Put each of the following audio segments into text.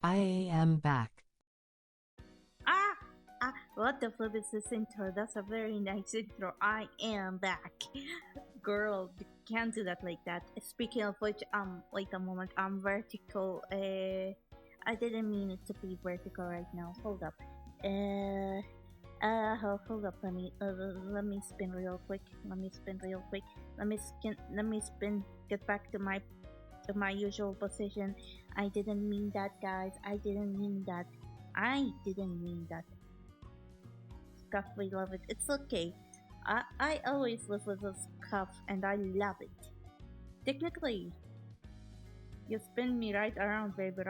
I am back. Ah, what the flip is this intro? That's a very nice intro. I am back. Girl, you can't do that like that. Speaking of which, wait a moment, I'm vertical. I didn't mean it to be vertical right now. Hold up. Uh, hold up. Let me spin real quick. Let me spin real quick. Let me spin. Get back to my usual position. I didn't mean that, guys. I didn't mean that. I didn't mean that. Scuff, we love it. It's okay. I always live with a scuff and I love it. Technically, you spin me right around, baby.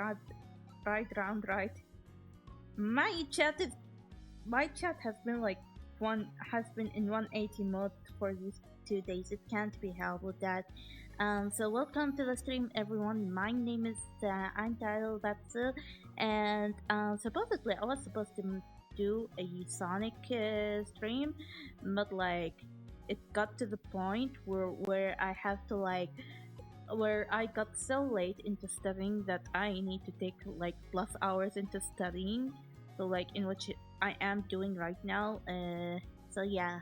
Right round, right. My chat is my chat has been in 180 mode for these 2 days. It can't be helped with that. So welcome to the stream, everyone. My name is Untitled Batsu, and supposedly I was supposed to do a Sonic stream, but like it got to the point where I have to like where I got so late into studying that I need to take like plus hours into studying. So like in which I am doing right now. So yeah.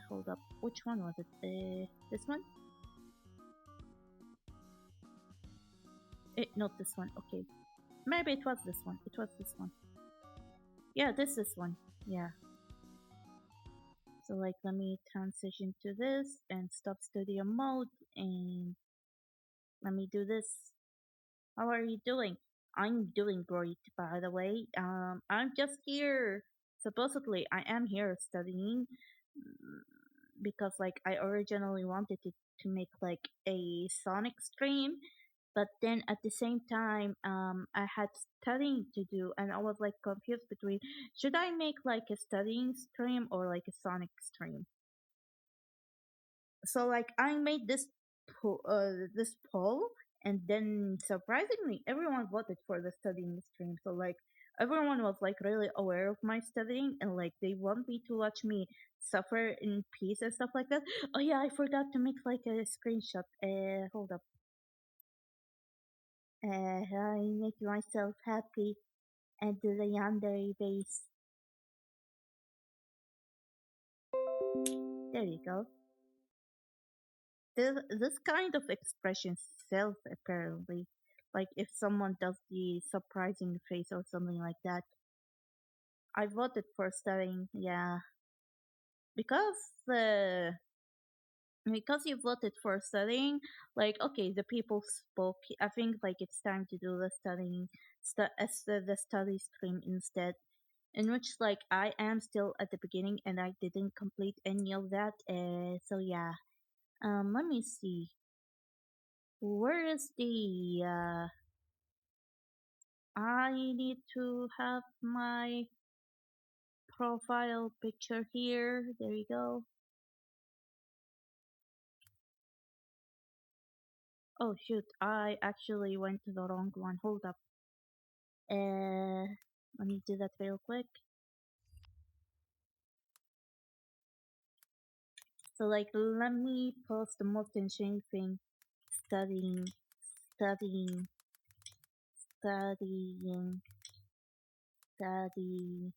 Hold up. Which one was it? This one? Not this one. Okay. Maybe it was this one. It was this one. Yeah, this one. Yeah. So like let me transition to this and stop studio mode and let me do this. How are you doing? I'm doing great, by the way. I'm just here. Supposedly, I am here studying because, like, I originally wanted to make like a Sonic stream, but then at the same time, I had studying to do, and I was like confused between should I make like a studying stream or like a Sonic stream. So like I made this poll, and then surprisingly, everyone voted for the studying stream. So like everyone was like really aware of my studying, and like they want me to watch me suffer in peace and stuff like that. Oh yeah, I forgot to make like a screenshot. Hold up. I make myself happy and do the yandere base. There you go. This kind of expression sells apparently. Like if someone does the surprising face or something like that. I voted for studying, yeah, because uh, because you voted for studying. Like okay, the people spoke. I think like it's time to do the studying, the study stream instead. In which like I am still at the beginning and I didn't complete any of that. So yeah. Let me see. Where is the I need to have my profile picture here. There you go. Oh shoot, I actually went to the wrong one. Hold up. Uh, let me do that real quick. So like, let me post the most interesting thing. Studying, studying, studying, studying,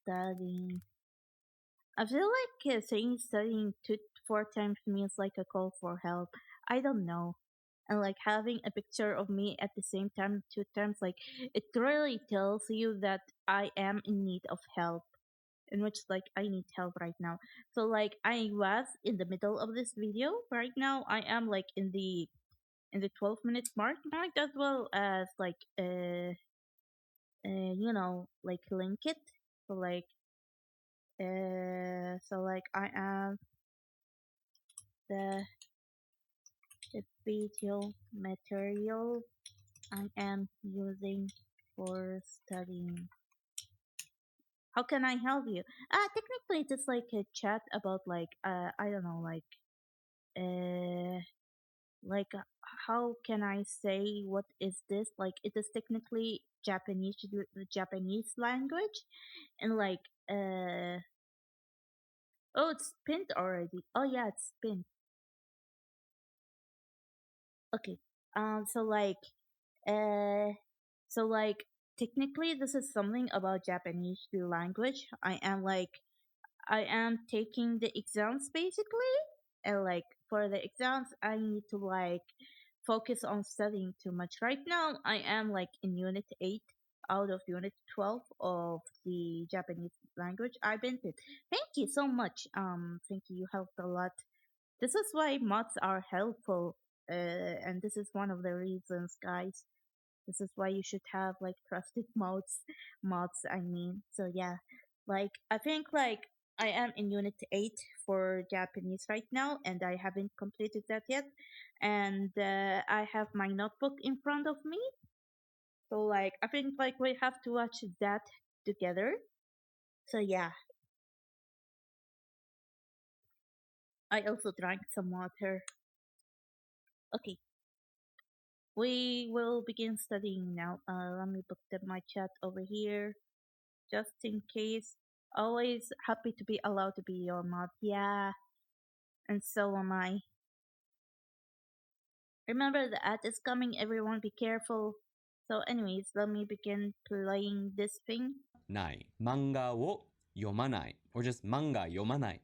studying. I feel like saying studying 4 times means like a call for help. I don't know. And like having a picture of me at the same time 2 times, like it really tells you that I am in need of help. In which like I need help right now. So like I was in the middle of this video. Right now I am like in the 12 minutes mark as well as like like link it. So like I am the video material I am using for studying. How can I help you? Technically it's just like a chat about like I don't know uh like how can I say what is this? Like it is technically Japanese, the Japanese language, and like oh, it's pinned already. Oh yeah, it's pinned. Okay. So like uh So like technically this is something about Japanese language. I am taking the exams basically, and like for the exams I need to like focus on studying too much. Right now I am like in unit 8 out of unit 12 of the Japanese language. I've been to. Thank you so much. Thank you. You helped a lot. This is why mods are helpful, and this is one of the reasons, guys. This is why you should have like trusted mods. I mean, so yeah, like I think like I am in unit 8 for Japanese right now, and I haven't completed that yet. And I have my notebook in front of me, so like I think like we have to watch that together. So yeah, I also drank some water. Okay, we will begin studying now. Let me book my chat over here just in case. Always happy to be allowed to be your mod. Yeah, and so am I. Remember the ad is coming, everyone be careful. So anyways, let me begin playing this thing. ない。漫画を読まない or just 漫画読まない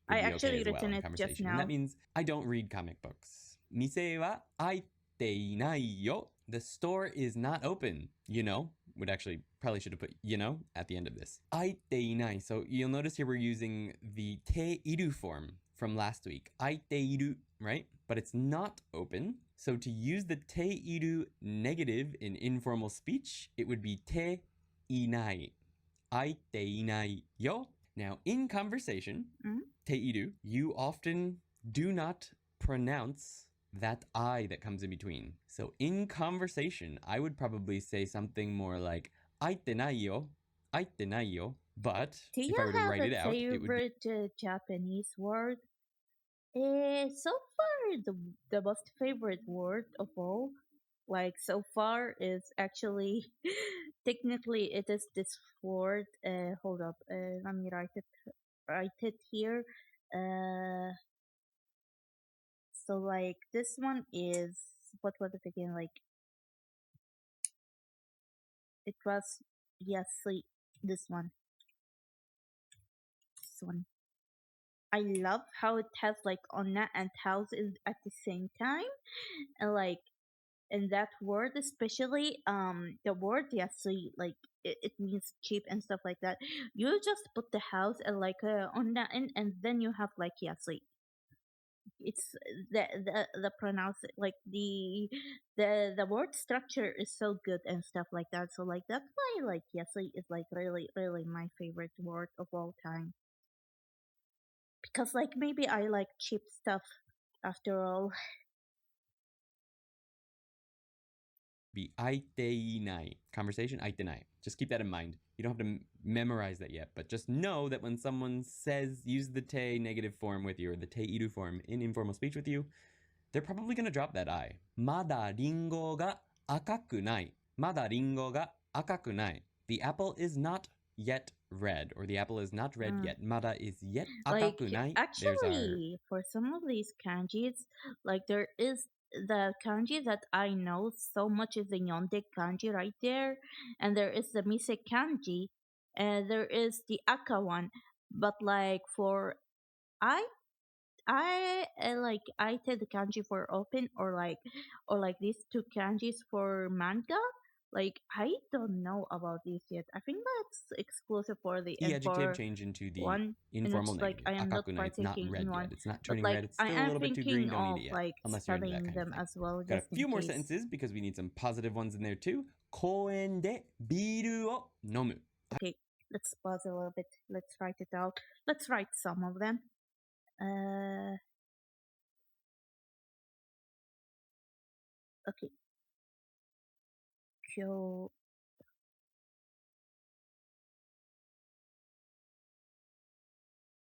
would I be okay actually as well written in it just conversation. And that now. means I don't read comic books. 店は開いていないよ. The store is not open. You know, would actually probably should have put you know at the end of this. 開いていない. So you'll notice here we're using the ている form from last week. 開いている, right? But it's not open. So to use the ている negative in informal speech, it would be ていない. 開いていないよ. Now, in conversation, ている, you often do not pronounce that I that comes in between. So in conversation, I would probably say something more like 開いてないよ, 開いてないよ. But Do you if I were to have write a it out, it would be favorite Japanese word? So far, the most favorite word of all, like so far, is actually technically it is this word. Hold up, let me write it here. Uh, so like this one is what was it again? Like it was yes, this one, this one. I love how it has like onna and house at the same time, and like in that word especially the word yasui, like it means cheap and stuff like that. You just put the house and like on that end, and then you have like yasui. It's the pronounce like the word structure is so good and stuff like that. So like that's why like yasui is like really my favorite word of all time, because like maybe I like cheap stuff after all. be 開いていない conversation 開いてない just keep that in mind. You don't have to memorize that yet, but just know that when someone says use the te negative form with you or the te iru form in informal speech with you, they're probably going to drop that I. まだリンゴが赤くない。まだリンゴが赤くない. The apple is not yet red, or the apple is not red yet. まだ is yet 赤 Like くない. There's our actually, for some of these kanjis, like there is the kanji that I know so much is the Nyonde kanji right there, and there is the Mise kanji, and there is the Aka one. But like for I like I take the kanji for open, or like these two kanjis for manga. Like I don't know about these yet. I think that's exclusive for the the adjective M4 change into the one, in which informal like negative. I am not Akaku nai. It's not partaking in red yet. one. It's not But turning like red. It's I still a am little bit too green. thinking Don't eat of it yet. like Unless you're into that studying kind of them thing. as well, Got just a in few more case. sentences because we need some positive ones in there too. 公園でビールを飲む. Okay, let's pause a little bit. Let's write it out. Let's write some of them. Okay. Kyo.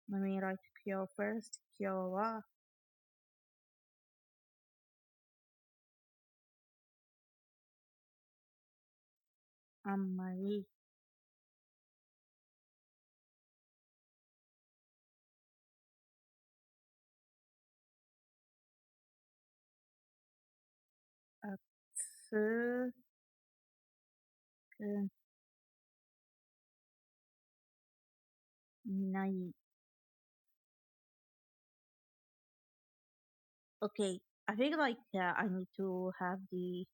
Let me write kyo first. Kyo wa あんまり暑 Uh, nai. Okay, I think like I need to have the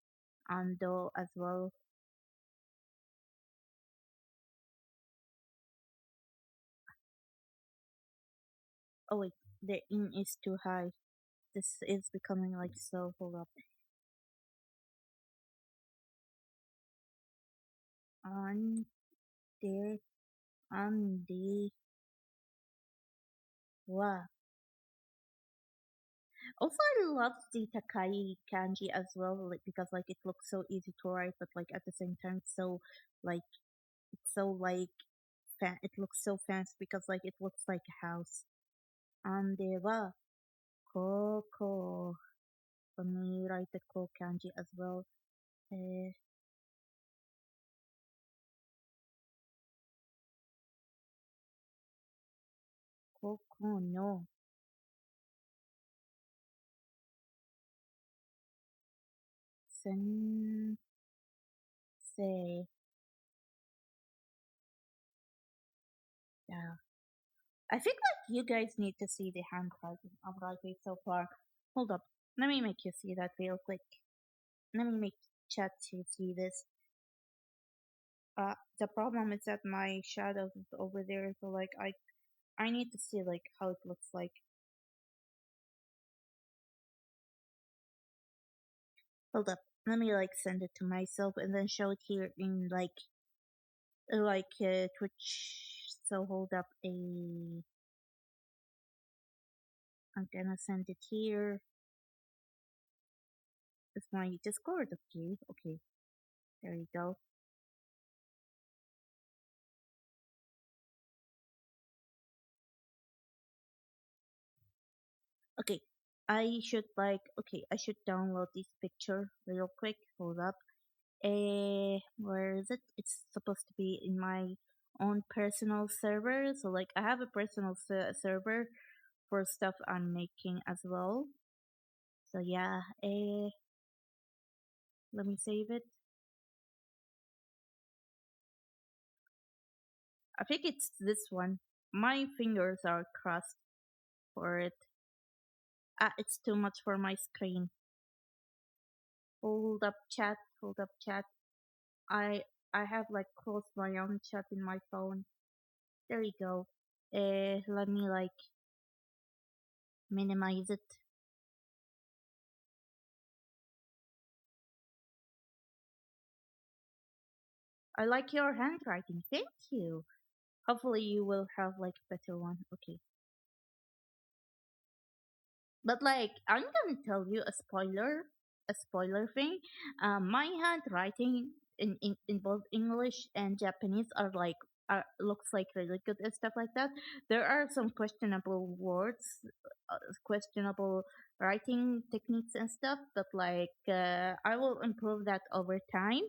ando as well. Oh wait, the in is too high. This is becoming like so. Hold up. On the on the wa. Also, I love the Takai kanji as well, like because like it looks so easy to write, but like at the same time, like it's so like it looks so fancy because like it looks like a house. Ande wa koko. Let me write the ko kanji as well. Eh, koko no sensei. Yeah. I think like you guys need to see the handwriting I'm writing so far. Hold up. Let me make you see that real quick. Let me make chat to see this. The problem is that my shadow is over there, so like I need to see like how it looks like. Hold up. Let me like send it to myself and then show it here in Twitch. So hold up a. I'm gonna send it here. It's my Discord. Okay, okay. There you go. Okay, I should like okay, I should download this picture real quick. Hold up. Where is it? It's supposed to be in my own personal server. So like I have a personal server for stuff I'm making as well. So yeah, let me save it. I think it's this one. My fingers are crossed for it. Ah, it's too much for my screen. Hold up, chat. Hold up, chat. I I have like closed my own chat in my phone. There you go. Let me like minimize it. I like your handwriting. Thank you. Hopefully you will have like a better one. Okay. But like I'm gonna tell you a spoiler thing. My handwriting in both English and Japanese are like looks like really good and stuff like that. There are some questionable words, questionable writing techniques and stuff, but like I will improve that over time.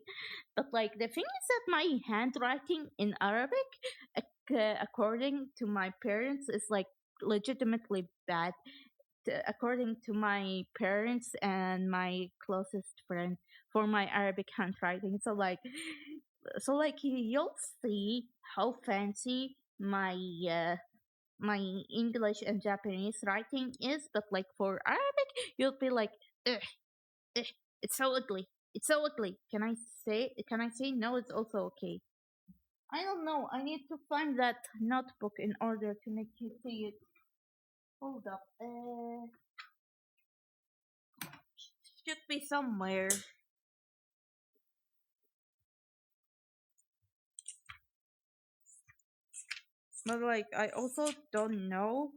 But like the thing is that my handwriting in Arabic, according to my parents, is like legitimately bad according to my parents and my closest friend for my Arabic handwriting. So like you'll see how fancy my English and Japanese writing is, but like for Arabic, you'll be like, ugh, ugh, it's so ugly. It's so ugly. Can I say no? It's also okay. I don't know. I need to find that notebook in order to make you see it. Hold up. Should be somewhere. But like I also don't know.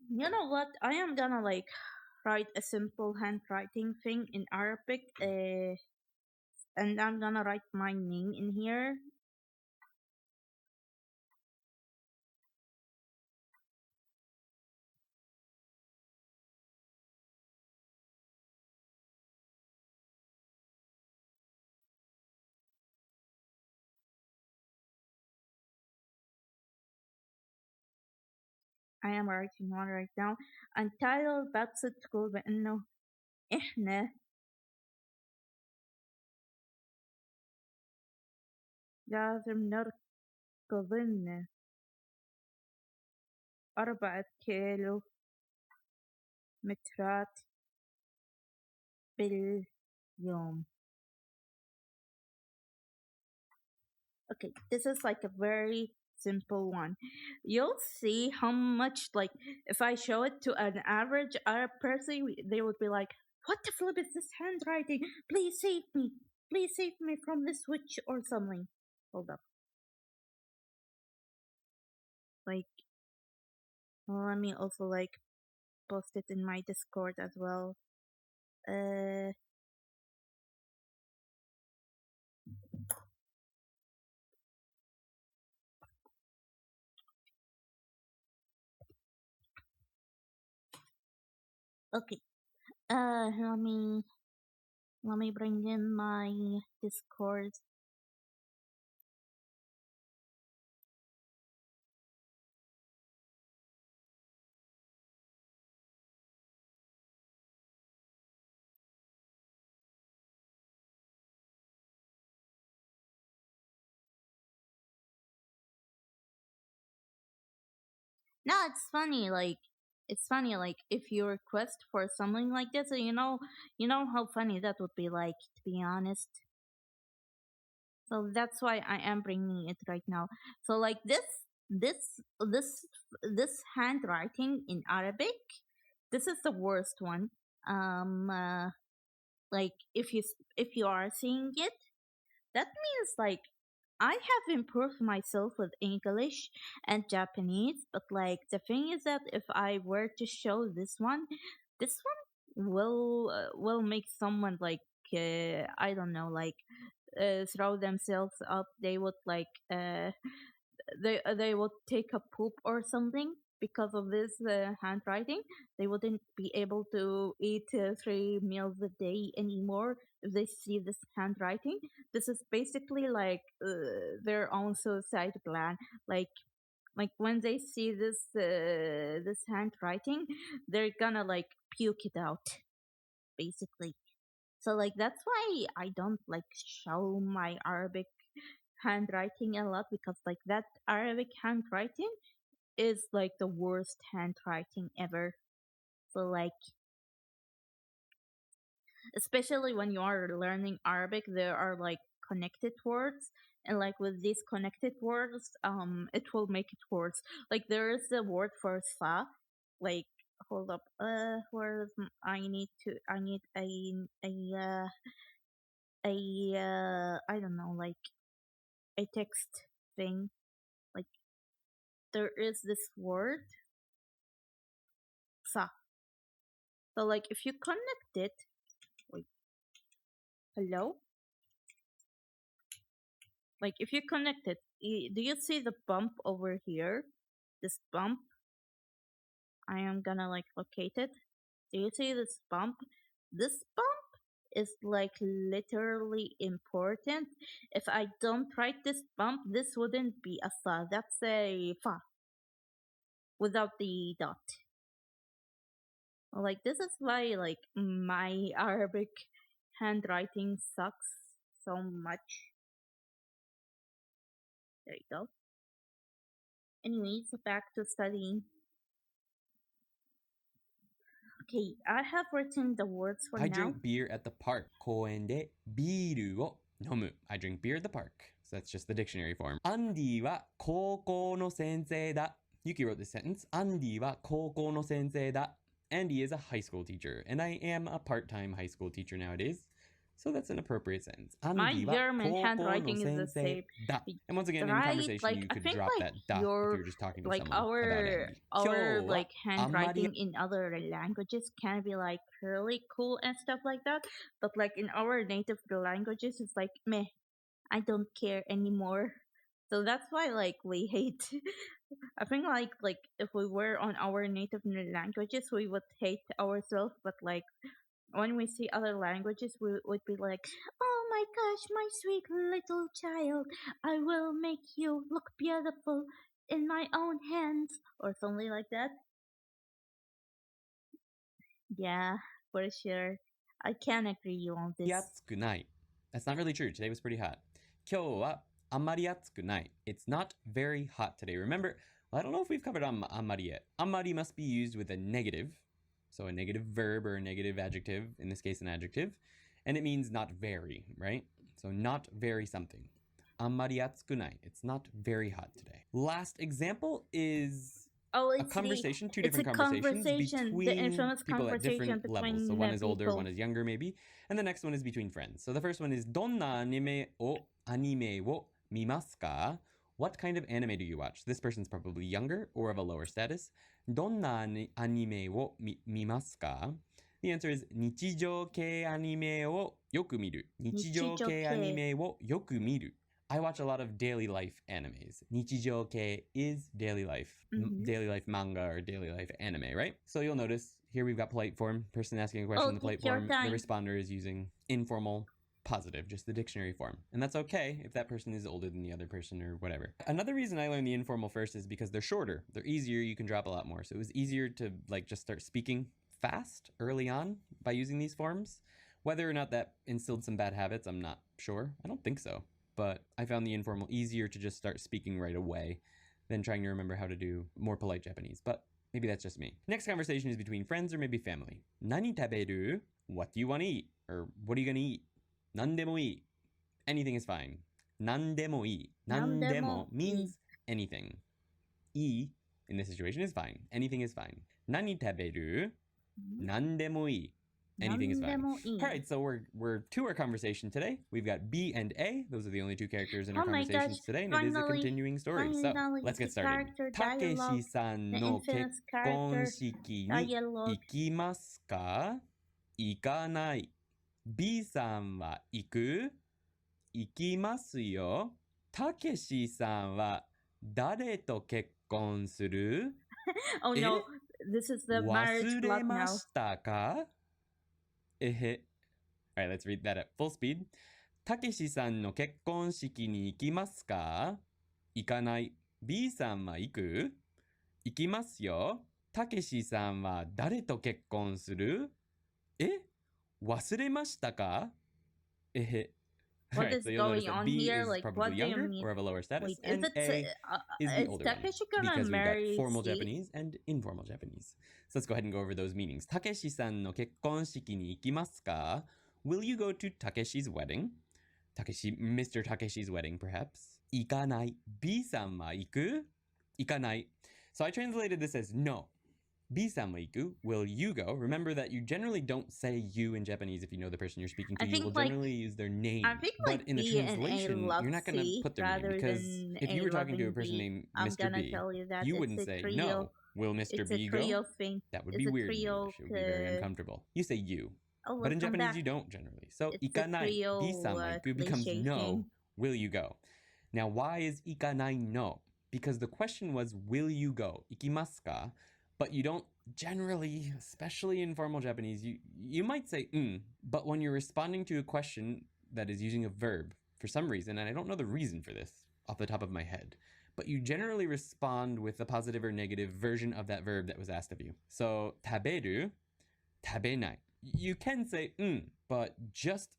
You know what? I am gonna like write a simple handwriting thing in Arabic, and I'm gonna write my name in here. I am writing one right now. Untitled بقصد تقول بأنه إحنا لازم نركضن 4 كيلومترات باليوم. Okay, this is like a very simple one. You'll see how much, like, if I show it to an average Arab person, they would be like, "What the flip is this handwriting? Please save me! Please save me from this witch or something." Hold up. Like, let me also like post it in my Discord as well. Uh, okay. Let me bring in my Discord. No, it's funny, like if you request for something like this, you know how funny that would be, like, to be honest. So that's why I am bringing it right now. So like this this handwriting in Arabic, this is the worst one. Um, uh, like if you are seeing it, that means like I have improved myself with English and Japanese, but like the thing is that if I were to show this one will make someone like I don't know, like throw themselves up. They would like they would take a poop or something because of this handwriting. They wouldn't be able to eat 3 meals a day anymore if they see this handwriting. This is basically like their own suicide plan. Like when they see this handwriting, they're gonna like puke it out, basically. So like that's why I don't like show my Arabic handwriting a lot, because like that Arabic handwriting is like the worst handwriting ever. So like especially when you are learning Arabic, there are like connected words, and like with these connected words, it will make it worse. Like there is a word for sa, like hold up, I need I don't know, like a text thing. Like there is this word sa. So like if you connect it, wait, hello, like if you connect it, do you see the bump over here? This bump, I am gonna like locate it. Do you see this bump? This bump is like literally important. If I don't write this bump, this wouldn't be a fa. That's a fa without the dot. Like this is why like my Arabic handwriting sucks so much. There you go. Anyways, back to studying. Okay, I have written the words for I now. drink beer at the park. 公園でビールを飲む. I drink beer at the park. So that's just the dictionary form. アンディは高校の先生だ. Yuki wrote this sentence. アンディは高校の先生だ. Andy is a high school teacher, and I am a part-time high school teacher nowadays. So that's an appropriate sentence. My German handwriting is the same. And once again, Right? in conversation, Like, you I could think, drop like, that da if you were just talking to like someone about Andy. our like handwriting in other languages can be like really cool and stuff like that. But like in our native languages, it's like meh, I don't care anymore. So that's why like we hate. I think like if we were on our native languages, we would hate ourselves. But like when we see other languages, we would be like, "Oh my gosh, my sweet little child, I will make you look beautiful in my own hands," or something like that. Yeah, for sure. I can agree you on this. 暑くない. That's not really true. Today was pretty hot. 今日は Ammari atsuku nai. It's not very hot today. Remember, I don't know if we've covered ammari yet. Ammari must be used with a negative. So a negative verb or a negative adjective, in this case an adjective. And it means not very, right? So not very something. Ammari atsuku nai. It's not very hot today. Last example is a conversation, two different conversations between the infamous people at different levels. So one is older, people. one is younger maybe. And the next one is between friends. So the first one is Donna anime wo mimasu ka? What kind of anime do you watch? This person's probably younger or of a lower status. Donna anime wo mimasu ka? The answer is 日常系アニメをよく見る。日常系アニメをよく見る。I watch a lot of daily life animes. 日常系 is daily life. Daily life manga or daily life anime, right? So you'll notice here we've got polite form. Person asking a question in the polite form. The responder is using informal positive, just the dictionary form. And that's okay if that person is older than the other person or whatever. Another reason I learned the informal first is because they're shorter. They're easier. You can drop a lot more. So it was easier to just start speaking fast early on by using these forms. Whether or not that instilled some bad habits, I'm not sure. I don't think so. But I found the informal easier to just start speaking right away than trying to remember how to do more polite Japanese. But maybe that's just me. Next conversation is between friends or maybe family. Nani taberu? What do you want to eat? Or what are you going to eat? Nandemo ii. Anything is fine. Nandemo ii. Nandemo means anything. Ii in this situation is fine. Anything is fine. Nani taberu? Nandemo ii. Anything is fine. All right, so we're to our conversation today. We've got B and A. Those are the only two characters in our conversations today, and it is a continuing story. So let's get started. Takeshi-san no kekkon-shiki ni ikimasu ka? Ikanai. B-san wa iku? Ikimasu yo. Takeshi-san wa dare to kekkon suru? Oh no, this is the marriage plot now. Wasuremashita ka? All right, let's read that at full speed. Takeshi-san no kekkon-shiki ni ikimasu ka? Ikanai. B-san wa iku? Ikimasu yo. Takeshi-san wa dare to kekkon suru? Wasuremashita ka? What is going on here? Like, what do you mean? Or of a lower status. Wait, and A is the older Takeshi one, gonna because we've got marry formal C? Japanese and informal Japanese. So let's go ahead and go over those meanings. Takeshi-san no kekkon-shiki ni ikimasu ka? Will you go to Takeshi's wedding? Mr. Takeshi's wedding, perhaps. Ikanai. B-san wa iku? Ikanai. So I translated this as no. B-san wa iku, will you go? Remember that you generally don't say you in Japanese if you know the person you're speaking to. You will generally use their name. But in the translation, you're not going to put their name, because if you were talking to a person named Mr. B, you wouldn't say, no, will Mr. B go? That would be weird in English. It would be very uncomfortable. You say you. But in Japanese, you don't generally. So, ikanai, B-san wa iku becomes no, will you go? Now, why is ikanai no? Because the question was, will you go? Ikimasu ka? But you don't generally, especially in formal Japanese, you might say but when you're responding to a question that is using a verb, for some reason, and I don't know the reason for this off the top of my head, but you generally respond with a positive or negative version of that verb that was asked of you. So, taberu, tabenai. You can say but just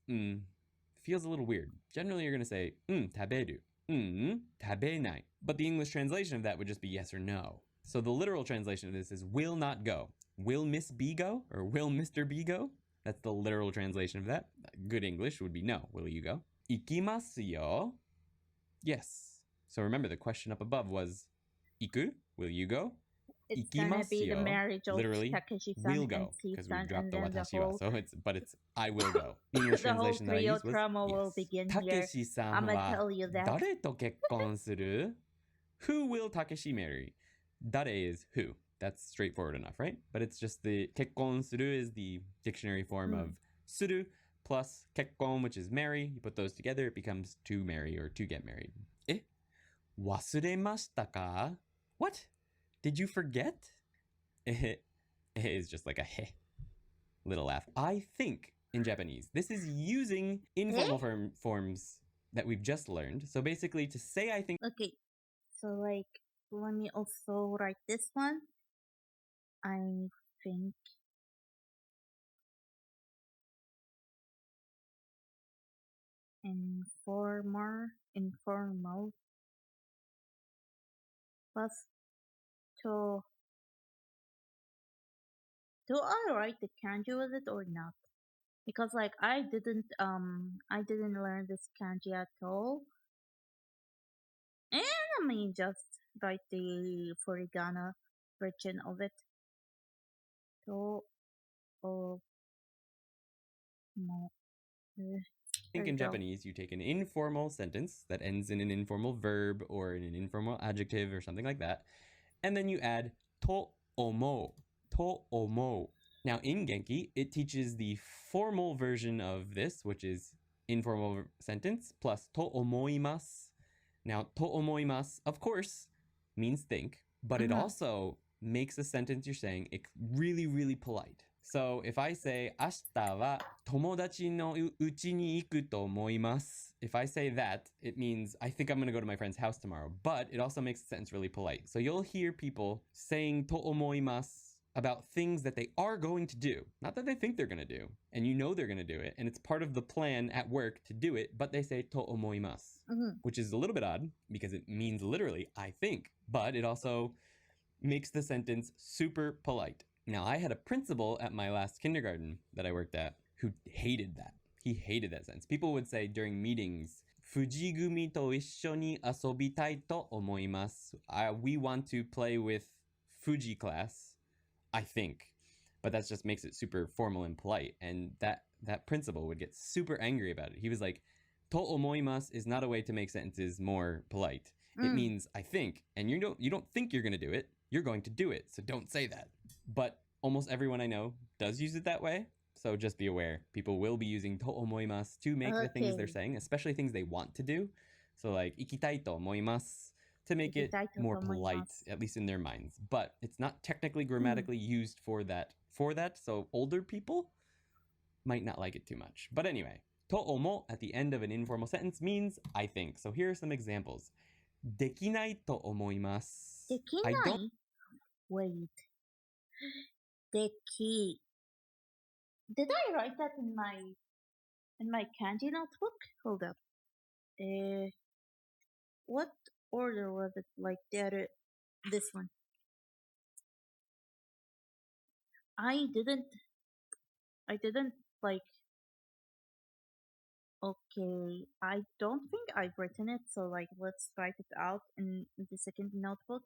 feels a little weird. Generally, you're going to say taberu, tabenai. But the English translation of that would just be yes or no. So the literal translation of this is will not go. Will Miss B go? Or will Mr. B go? That's the literal translation of that. Good English would be no. Will you go? Ikimasu yo. Yes. So remember, the question up above was iku? Will you go? It's gonna be the marriage of literally Takeshi-san will go, because we dropped the watashi wa. So it's I will go. The English the whole translation that I trio used was drama will yes. begin here. Takeshi-san I'm gonna wa tell you that. dare to kekkon suru? Who will Takeshi marry? Dare is who. That's straightforward enough, right? But it's just the kekkon suru is the dictionary form of suru plus kekkon, which is marry. You put those together, it becomes to marry or to get married. Wasuremashita ka? What? Did you forget? Is just like a he. Little laugh. I think in Japanese, this is using informal forms that we've just learned. So basically to say I think... Okay, so like, let me also write this one. I think informal informal plus to do I write the kanji with it or not? Because like I didn't learn this kanji at all. And I mean just write the furigana version of it. To o mo I there think you in go. Japanese, you take an informal sentence that ends in an informal verb or in an informal adjective or something like that, and then you add to omo. To omo. Now, in Genki, it teaches the formal version of this, which is informal sentence plus to omoimasu. Now, to omoimasu, of course, means think, but it also makes the sentence you're saying really, really polite. So if I say, 明日は友達の家に行くと思います. If I say that, it means I think I'm going to go to my friend's house tomorrow. But it also makes the sentence really polite. So you'll hear people saying と思います about things that they are going to do, not that they think they're going to do, and you know they're going to do it, and it's part of the plan at work to do it, but they say to omoimasu, which is a little bit odd because it means literally I think, but it also makes the sentence super polite. Now, I had a principal at my last kindergarten that I worked at who hated that. He hated that sentence. People would say during meetings, 藤組と一緒に遊びたいと思います. We want to play with Fuji class, I think. But that just makes it super formal and polite. And that principal would get super angry about it. He was like, to omoimasu is not a way to make sentences more polite. It means I think, and you don't think you're going to do it. You're going to do it. So don't say that. But almost everyone I know does use it that way. So just be aware. People will be using to omoimasu to make the things they're saying, especially things they want to do. So like ikitai to omoimasu to make it more polite, at least in their minds. But it's not technically grammatically used for that. So older people might not like it too much. But anyway, to omo at the end of an informal sentence means I think. So here are some examples. できないと思います. できない? Wait. でき. Did I write that in my kanji notebook? Hold up. What order was it? Like this one. I didn't like. Okay, I don't think I've written it, so like let's write it out in the second notebook.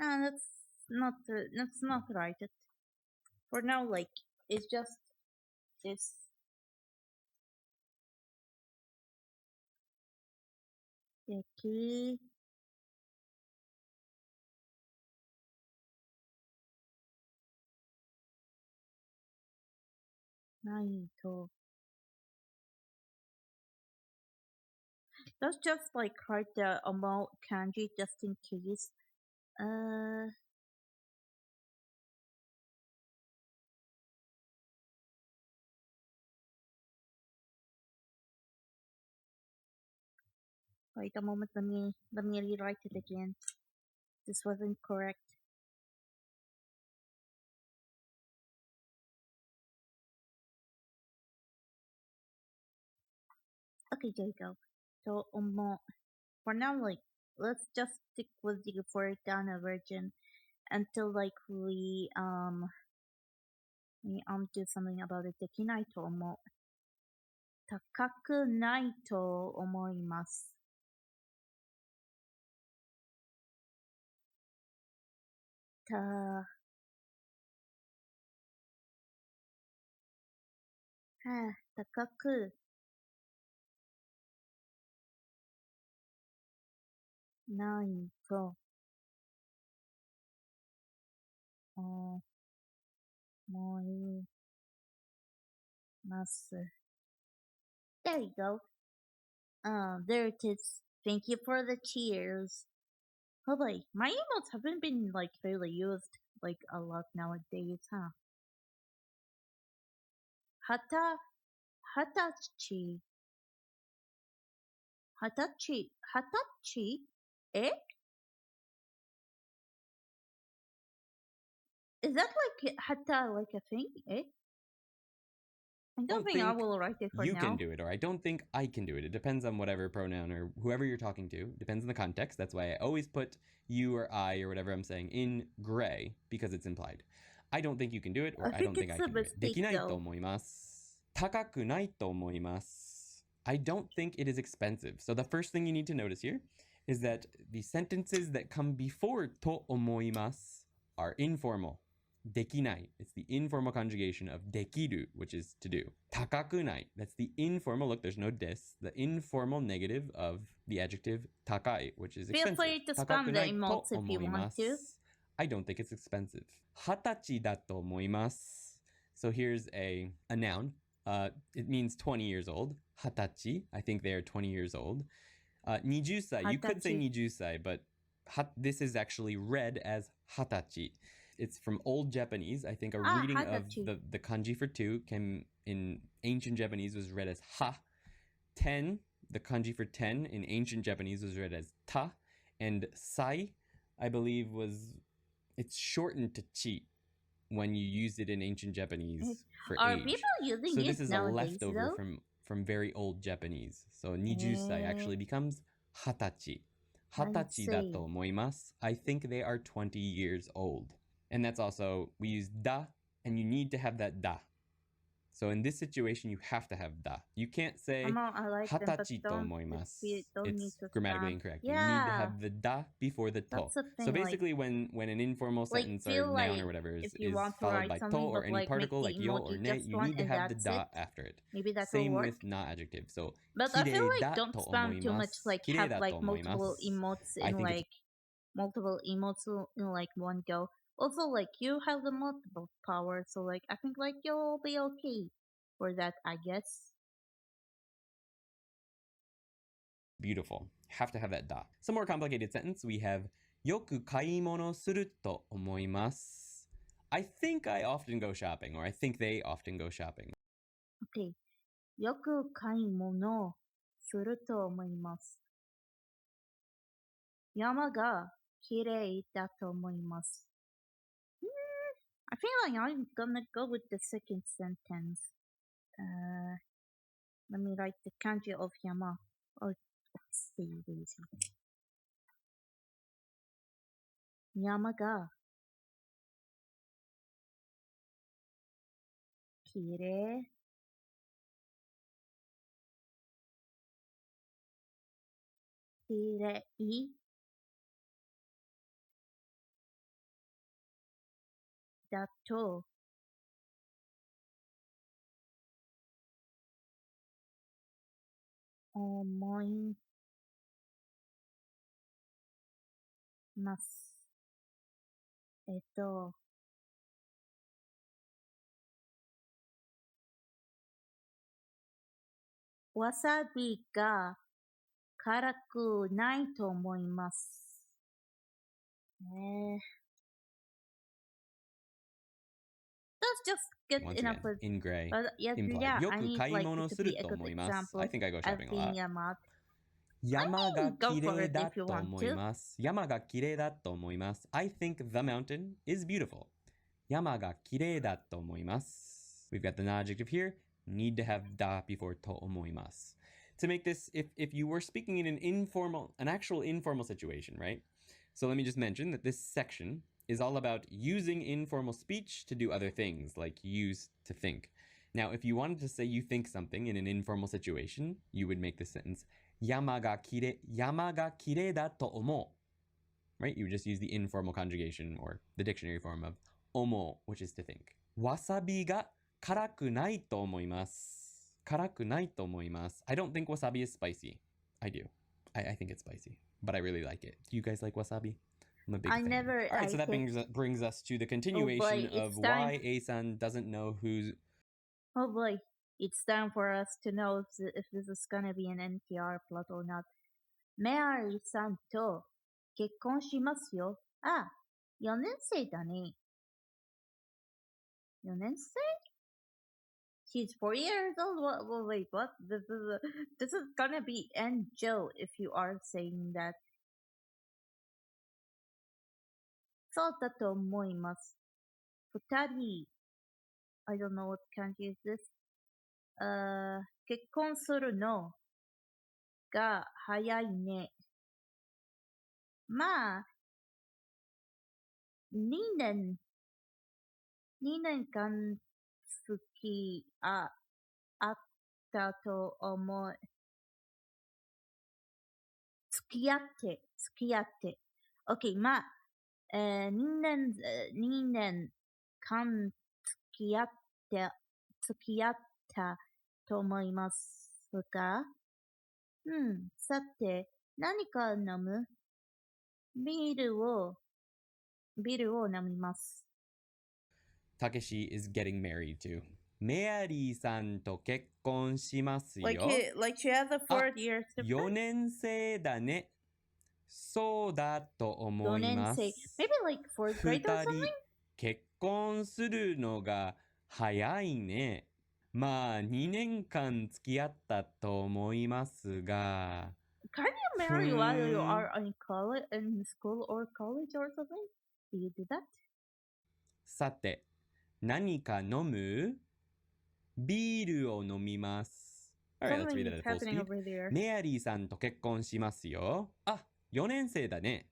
No, let's not write it. For now, like it's just this. できないと. Let's just like write the amount kanji just in case. Wait a moment. Let me rewrite it again. This wasn't correct. Okay, there you go. So for now, like let's just stick with the Furigana version until like we do something about it. できないと思う. 高くないと思います. 高くないと思います. There you go. There it is. Thank you for the cheers. Oh boy, my emotes haven't been like really used like a lot nowadays, huh? Hatachi. Hatachi. Hatachi? Eh? Is that like hata like a thing? Eh? I don't think I will write it for you now. can do it, or I don't think I can do it. It depends on whatever pronoun or whoever you're talking to. Depends on the context. That's why I always put you or I or whatever I'm saying in gray, because it's implied. I don't think you can do it, or I don't think I can do it. できないと思います。高くないと思います。I don't think it is expensive. So the first thing you need to notice here is that the sentences that come before と思います are informal. できない. It's the informal conjugation of できる, which is to do. 高くない. That's the informal, look, there's no dis, the informal negative of the adjective 高い, which is expensive. Feel free to spam the emotes if you want to. I don't think it's expensive. 20歳だと思います. So here's a noun. It means 20 years old. 20歳. I think they are 20 years old. 20歳. You could say 20歳, but this is actually read as 20歳. It's from Old Japanese. I think a reading of the kanji for 2 came in ancient Japanese was read as ha. 10, the kanji for 10 in ancient Japanese was read as ta. And sai, I believe, it's shortened to chi when you use it in ancient Japanese for Are age. people using so it this is nowadays, a leftover though? from very old Japanese. So 20歳 actually becomes 20歳. 20歳だと思います. I think they are 20 years old. And that's also, we use da, and you need to have that da. So in this situation, you have to have da. You can't say 20歳と思います. It's grammatically incorrect. You need to have the da before the to. So basically, when an informal sentence or noun or whatever is followed by to or any particle like yo or ne, you need to have the da after it. Maybe that Same will work. with na adjective. So but I feel like don't spam too much, like have like multiple emotes in like multiple emotes in like one go. Also, like you have the multiple power, so like I think like you'll be okay for that, I guess. Beautiful. Have to have that da. Some more complicated sentence. We have よく買い物すると思います. I think I often go shopping, or I think they often go shopping. Okay. よく買い物すると思います。山が綺麗だと思います。I feel like I'm gonna go with the second sentence. Let me write the kanji of yama. Oh, let's see. Yama ga kireiだと思います。わさびが辛くないと思います。That's just good Once enough again, in gray, but yeah, implied. よ I く need 買い like 物 it す to る be a と good 思います。 example. I think I go I've shopping a been lot. Yama. 山が go 綺 for 麗 it だ if you と want 思い to. ます。山が綺麗だと思います。I think the mountain is beautiful. 山が綺麗だと思います. We've got the non-adjective here. Need to have da before と思います. To make this, if you were speaking in an actual informal situation, right? So let me just mention that this section is all about using informal speech to do other things, like use to think. Now, if you wanted to say you think something in an informal situation, you would make this sentence, 山が綺麗だと思う. Right? You would just use the informal conjugation or the dictionary form of 思う, which is to think. わさびが辛くないと思います. 辛くないと思います. I don't think wasabi is spicy. I do. I think it's spicy, but I really like it. Do you guys like wasabi? I'm a big fan. Never. All right, so that brings us to the continuation of why A-san doesn't know who's... Oh boy, it's time for us to know if this is gonna be an NTR plot or not. Mary-san と結婚しますよ。あ、4年生だね。4年生 She's 4 years old. Wait, what? This is gonna be Angel if you are saying that. そうだと思います。二人、I don't know what kanji is this. 結婚するのが早いね。まあ、2年間付き合ったと思う。付き合って。OK、まあ、2年間付き合ったと思いますが、さて、何か飲む？ビールを飲みます。Takeshi is getting married to. メアリーさんと結婚しますよ。Like she has a 4th year difference? 4年生だね。そうだと思います。4年生。Maybe like 4th grade or something? 2人結婚するのが早いね。まあ、2年間付き合ったと思いますが。Can you marry while you are in school or college or something? Do you do that? さて、何か飲む？ビールを飲みます。Alright, let's read that at full speed. メアリーさんと結婚しますよ。4年生だね。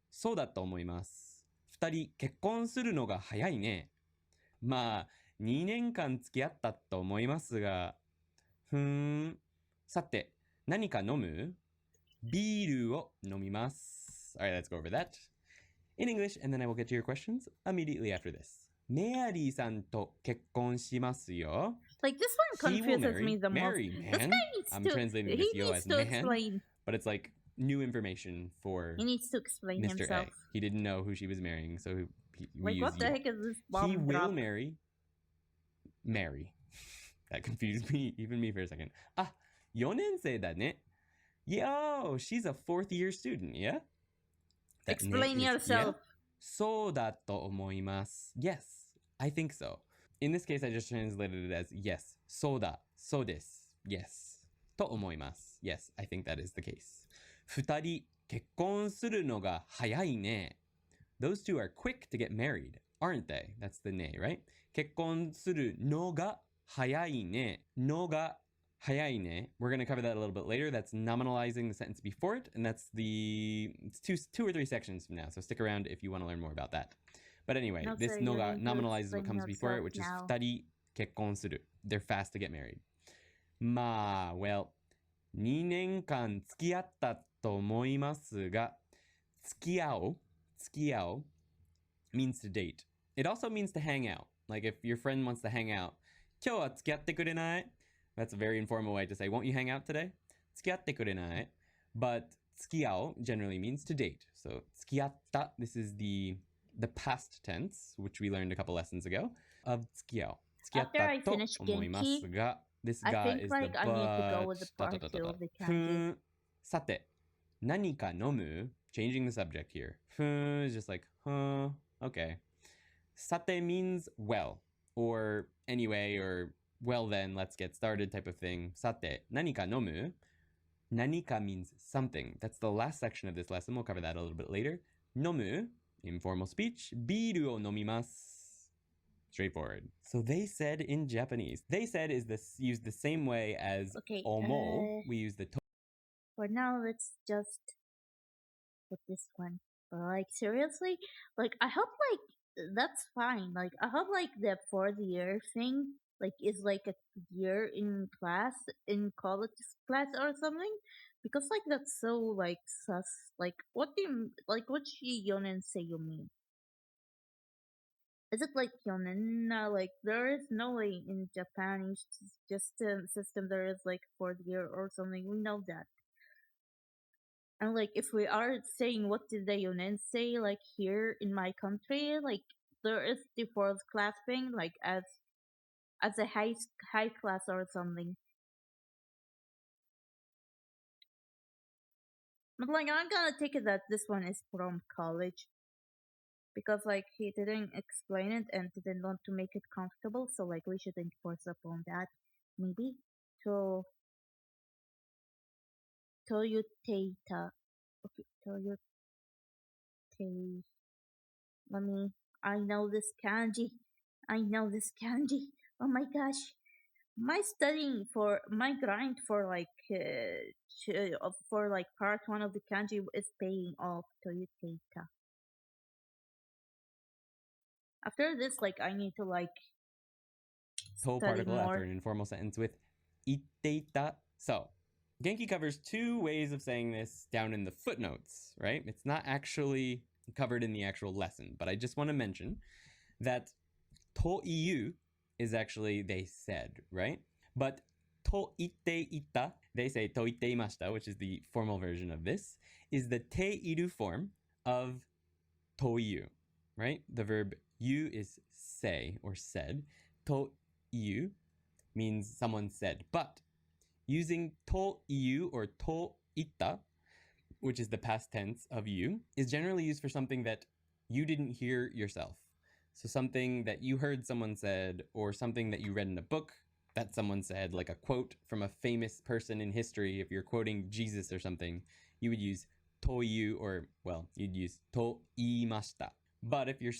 そうだと思います。2人結婚するのが早いね。まあ、2年間付き合ったと思いますが。さて、何か飲む？ビールを飲みます。Alright, let's go over that in English, and then I will get to your questions immediately after this. メアリーさんと結婚しますよ。Like, this one confuses me the most. Mary, man. This guy needs I'm to, translating this yo as to man, explain. but it's like new information for He needs to explain Mr. himself. A. He didn't know who she was marrying, so we Like, what the heck is this bomb He drop? will marry That confused me, even me for a second. 4年生だね. Yo, she's a 4th year student, yeah? Explain yourself. そうだと思います. Yes, I think so. In this case, I just translated it as yes. そうだ、そうです. Yes. と思います. Yes, I think that is the case. 2人結婚するのが早いね. Those two are quick to get married, aren't they? That's the ne, right? 結婚するのが早いね. のが早いね. We're going to cover that a little bit later. That's nominalizing the sentence before it, and it's two or three sections from now. So stick around if you want to learn more about that. But anyway, No, this sir, no ga you need to nominalizes what explain comes before it, yourself which is now. 二人結婚する. They're fast to get married. まあ, well, 2年間付き合ったと思いますが、付き合う means to date. It also means to hang out. Like if your friend wants to hang out, 今日は付き合ってくれない? That's a very informal way to say, won't you hang out today? 付き合ってくれない? But 付き合う generally means to date. So 付き合った, this is the past tense, which we learned a couple lessons ago, of 付き合う. 付き合ったと思いますが, this ga is the but. I need to go with the part 2 of the kanji. さて、何か飲む? Changing the subject here. Is just like, okay. さて means well, or anyway, or well then, let's get started type of thing. さて、何か飲む? 何か means something. That's the last section of this lesson. We'll cover that a little bit later. 飲む, informal speech. ビールを飲みます. Straightforward. So they said in Japanese. They said is this used the same way as omo. We use the For now, let's just put this one. But like, seriously? Like, I hope like that's fine. Like, I hope like the 4th year thing like is like a year in class, in college class or something, because like that's so like sus. Like, what yonen say you mean? Is it like yonen? Like, there is no way in Japanese just system there is like 4th year or something. We know that. And like, if we are saying what did the yonen say, like here in my country, like there is the 4th class thing, like as a high class or something. But like, I'm gonna take it that this one is from college. because like he didn't explain it and didn't want to make it comfortable, so like we shouldn't force upon that. Maybe. So Toyotata. Okay, Toyote. Let me. I know this kanji. I know this kanji. Oh my gosh. My studying for my grind for like for like part one of the kanji is paying off. Toyotata. After this, like I need to like To study particle after more. an informal sentence with itteita. So, Genki covers two ways of saying this down in the footnotes, right? It's not actually covered in the actual lesson, but I just want to mention that to iu is actually they said, right? But to itte ita, they say to itte imashita, which is the formal version of this, is the te iru form of to iu, right? The verb you is say or said. To iu means someone said. But using to iu or to ita, which is the past tense of you, is generally used for something that you didn't hear yourself. So something that you heard someone said, or something that you read in a book that someone said, like a quote from a famous person in history. If you're quoting Jesus or something, you would use toyu, or well, you'd use to imashita. But if you're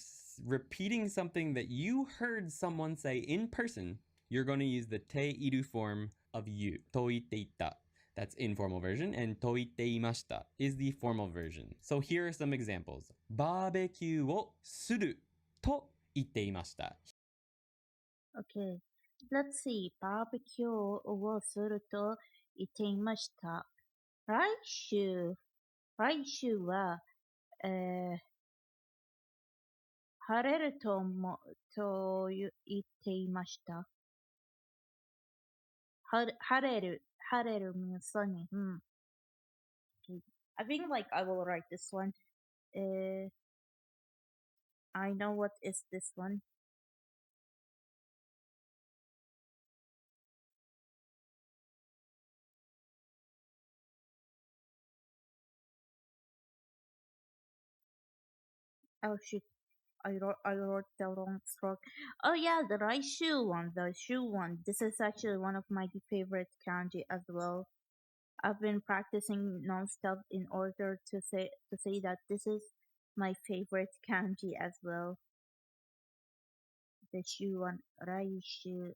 repeating something that you heard someone say in person, you're going to use the te iru form of you, toiteita. That's informal version, and toiteimashita is the formal version. So here are some examples. Barbecue wo suru to itteimashita. Okay. Let's see. Barbecue をすると言っていました。来週は、晴れると言っていました。晴れる means sunny. Okay. I think like I will write this one. I know what is this one. Oh shit. I wrote the wrong stroke. Oh yeah, the the shoe one. This is actually one of my favorite kanji as well. I've been practicing non-stop in order to say that this is my favorite kanji as well. The shoe one, raishu.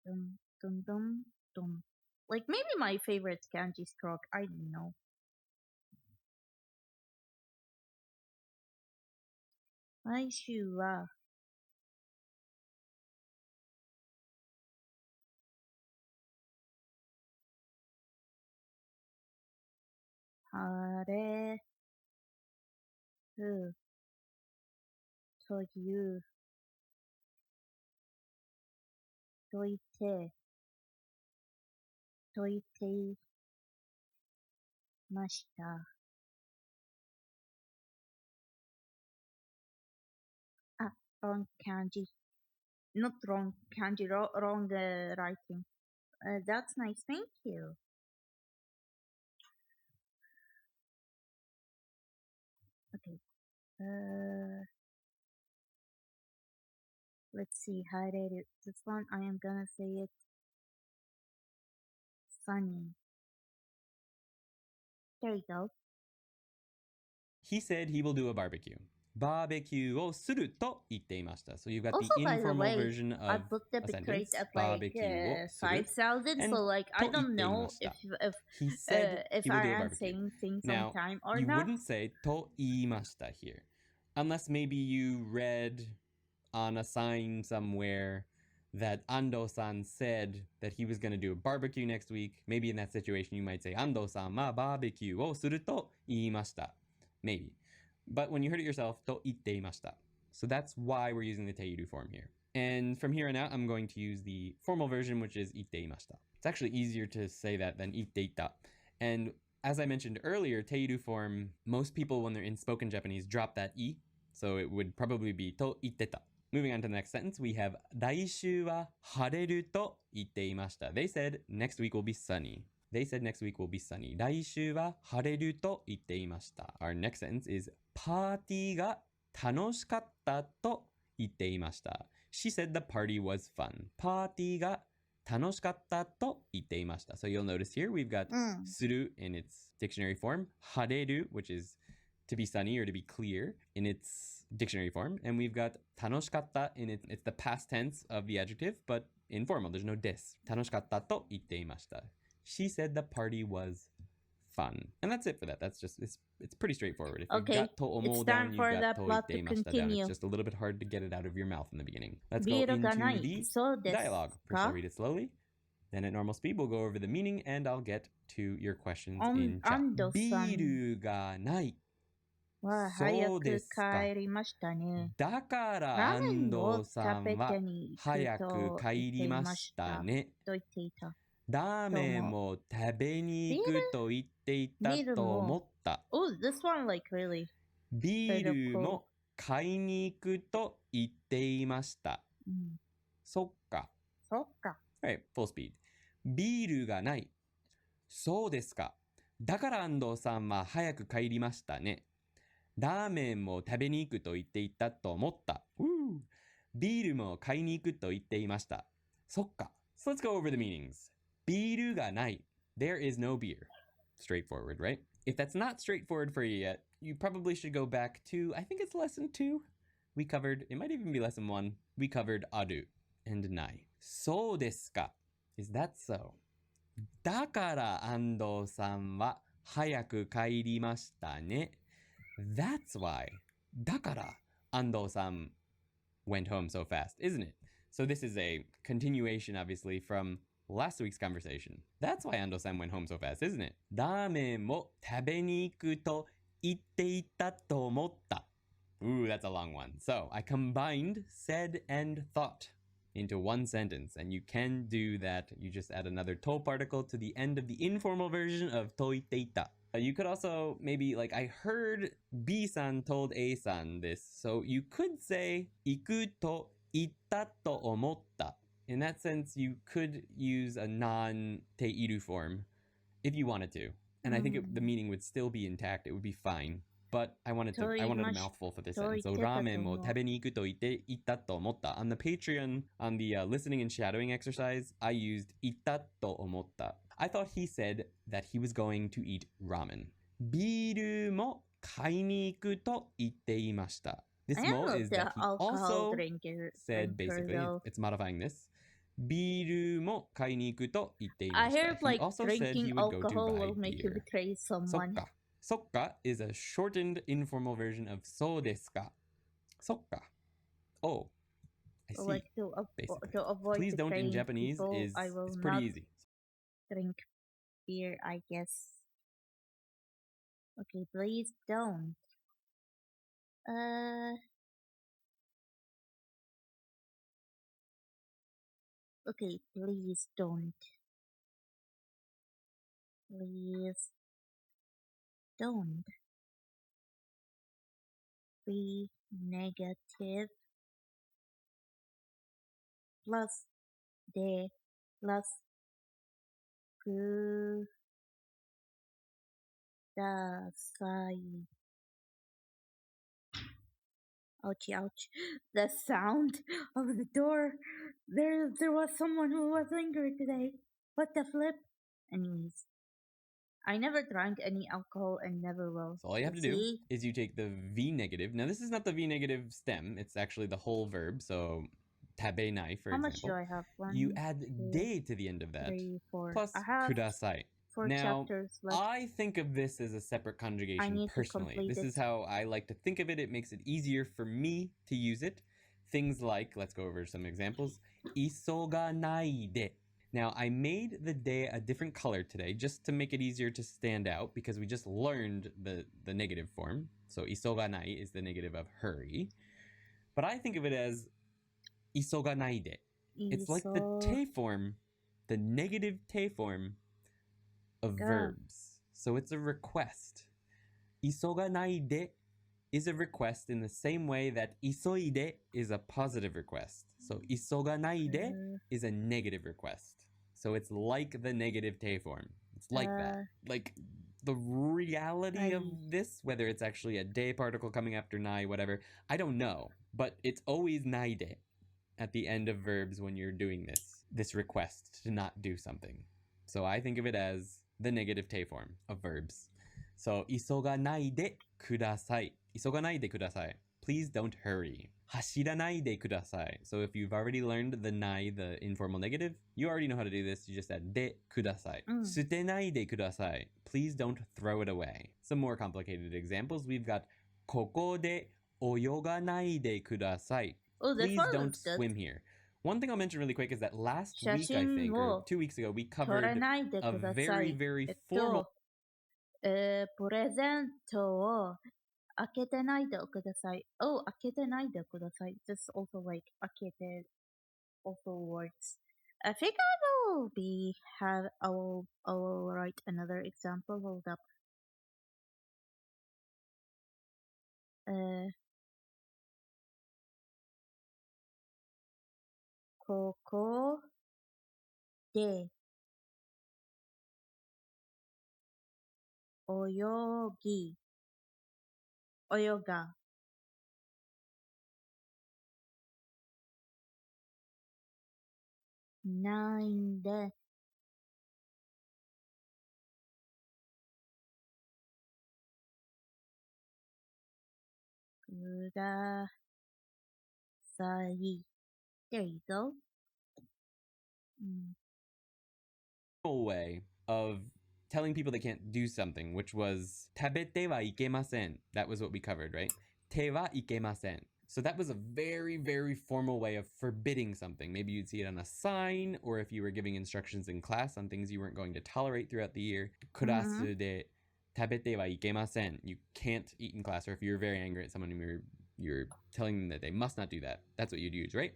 Dum dum dum dum. Like maybe my favorite kanji stroke. I don't know. Raishu wa 晴れるというと言ってと言っていました。Ah, wrong kanji. Not wrong kanji, wrong writing. That's nice, thank you. Okay. Let's see, hareru. This one I am gonna say it sunny. There you go. He said he will do a barbecue. Barbecue wo suru to itteimashita. So you've got Also, the by the informal way, version I of booked the a bitrate sentence. at like Barbecue wo suru 5,000, so and like I to don't know itteimashita. He said if he will I do a am barbecue. saying things on Now, time or you not. wouldn't say to iimashita here. Unless maybe you read on a sign somewhere that Ando-san said that he was going to do a barbecue next week. Maybe in that situation you might say, Ando-san ma barbecue wo suru to iimashita. Maybe. But when you heard it yourself, to itteimashita. So that's why we're using the teiru form here. And from here on out, I'm going to use the formal version, which is itteimashita. It's actually easier to say that than itteita. And as I mentioned earlier, teiru form, most people when they're in spoken Japanese drop that i, so it would probably be to itteta. Moving on to the next sentence, we have 来週は晴れると言っていました. They said next week will be sunny. They said next week will be sunny. 来週は晴れると言っていました。Our next sentence is パーティーが楽しかったと言っていました。She said the party was fun. パーティーが楽しかったと言っていました。So you'll notice here we've got する in its dictionary form, 晴れる which is to be sunny or to be clear in its dictionary form, and we've got 楽しかった in it's the past tense of the adjective, but informal, there's no des. 楽しかったと言っていました。She said the party was fun. And that's it for that. That's just, it's pretty straightforward. If Okay, you've got to omo it's down, time you've for got the to plot to itteimashita down. continue. It's just a little bit hard to get it out of your mouth in the beginning. Let's go ビール into がない。 the そうです dialogue. First, か I'll read it slowly. Then at normal speed, we'll go over the meaning and I'll get to your questions in chat. 安藤さんビールがない。はそう早くですか。帰りましたね。だからラーメン安を藤さ食べんはてに行早くくと帰りま言っていまししたた。ね。と言っていた。ラーメンも食べに行くと言っていたビールと思も。った。Oh, this one like really. ビールも買いに行くと言っていました。そっか。そっか。Alright, full speed. ビールがない。そうですか。だから安藤さんは早く帰りましたね。ラーメンも食べに行くと言っていたと思った。ビールも買いに行くと言っていました。そっか。So let's go over the meanings. ビールがない。There is no beer. Straightforward, right? If that's not straightforward for you yet, you probably should go back to, I think it's lesson 2. We covered, it might even be lesson 1. We covered ある and ない。そうですか。Is that so? だから安藤さんは早く帰りましたね。That's why. だから安藤さん went home so fast, isn't it? So this is a continuation, obviously, from last week's conversation. That's why Ando-san went home so fast, isn't it? ラーメンも食べに行くと言っていたと思った。Ooh, that's a long one. So I combined said and thought into one sentence, and you can do that. You just add another to particle to the end of the informal version of to itteita. You could also maybe, like, I heard B-san told A-san this, so you could say 行くと言ったと思った. In that sense, you could use a non-teiru form if you wanted to. And I think the meaning would still be intact. It would be fine. But I wanted a mouthful for this sentence. So, ラーメンも食べに行くと言っていたと思った. On the Patreon, on the listening and shadowing exercise, I used 言ったと思った. I thought he said that he was going to eat ramen. ビールも買いに行くと言っていました. This mo is that he also said basically, it's modifying this. ビールも買いに行くと言っていました. I heard like he also said he drinking would go to alcohol buy will make you beer. betray someone. そっか is a shortened informal version of そうですか. そっか. Oh, I see. Like to avoid Please don't in Japanese people, is I will it's pretty not easy. Drink beer, I guess. Okay, please don't. Okay, please don't. Please don't be negative. Plus de plusください. Ouchie, ouch. The sound of the door. There was someone who was angry today. What the flip? Anyways, I never drank any alcohol and never will. So all you have to do is you take the V negative. Now this is not the V negative stem. It's actually the whole verb. So tabenai, for example. How much do I have? You add de to the end of that. 3, 4. Plus I have kudasai. 4 now, chapters left. I think of this as a separate conjugation personally. This is how I like to think of it. It makes it easier for me to use it. Things like, let's go over some examples. Isoganai de. Now, I made the de a different color today just to make it easier to stand out because we just learned the negative form. So isoganai is the negative of hurry. But I think of it as isoganai de. It's like the te form, the negative te form of verbs. So it's a request. Isoganai de is a request in the same way that isoide is a positive request. So isoganai de is a negative request. So So it's like the negative te form. It's like that. Like the reality of this, whether it's actually a de particle coming after nai, whatever, I don't know. But it's always naide at the end of verbs when you're doing this request to not do something. So I think of it as the negative te form of verbs. So 急がないでください。急がないでください。Please don't hurry. 走らないでください. So if you've already learned the nai, the informal negative, you already know how to do this. You just add でください. 捨てないでください. Please don't throw it away. Some more complicated examples. We've got ここで泳がないでください. Oh, that Please one don't looks good. swim here. One thing I'll mention really quick is that last week, I think, or 2 weeks ago, we covered a very, very formal... プレゼントを開けてないでください。Oh, 開けてないでください. This also like 開けて also works. I think I will write another example. Hold up. ここで泳がないでください. There you go. way of telling people they can't do something, which was 食べてはいけません. That was what we covered, right? てはいけません. So that was a very, very formal way of forbidding something. Maybe you'd see it on a sign, or if you were giving instructions in class on things you weren't going to tolerate throughout the year. クラスで食べてはいけません. You can't eat in class, or if you're very angry at someone and you're telling them that they must not do that. That's what you'd use, right?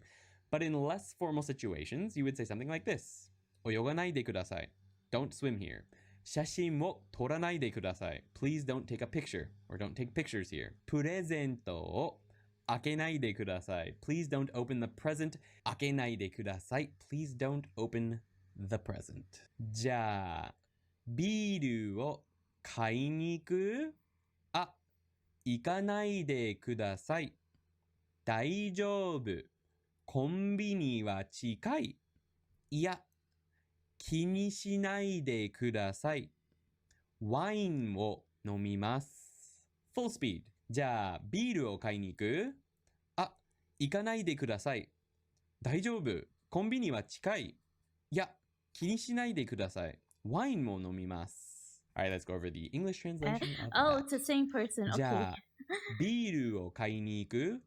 But in less formal situations, you would say something like this. 泳がないでください. Don't swim here. 写真を撮らないでください. Please don't take a picture, or don't take pictures here. プレゼントを開けないでください. Please don't open the present. 開けないでください. Please don't open the present. じゃあ、ビールを買いに行く？あ、行かないでください。大丈夫。コンビニは近い。いや、気にしないでください。ワインを飲みます。Full speed. じゃあ、ビールを買いに行く？あ、行かないでください。大丈夫。コンビニは近い。いや、気にしないでください。ワインも飲みます。Alright, let's go over the English translation of Oh, that. it's the same person. Okay. じゃあ、ビールを買いに行く？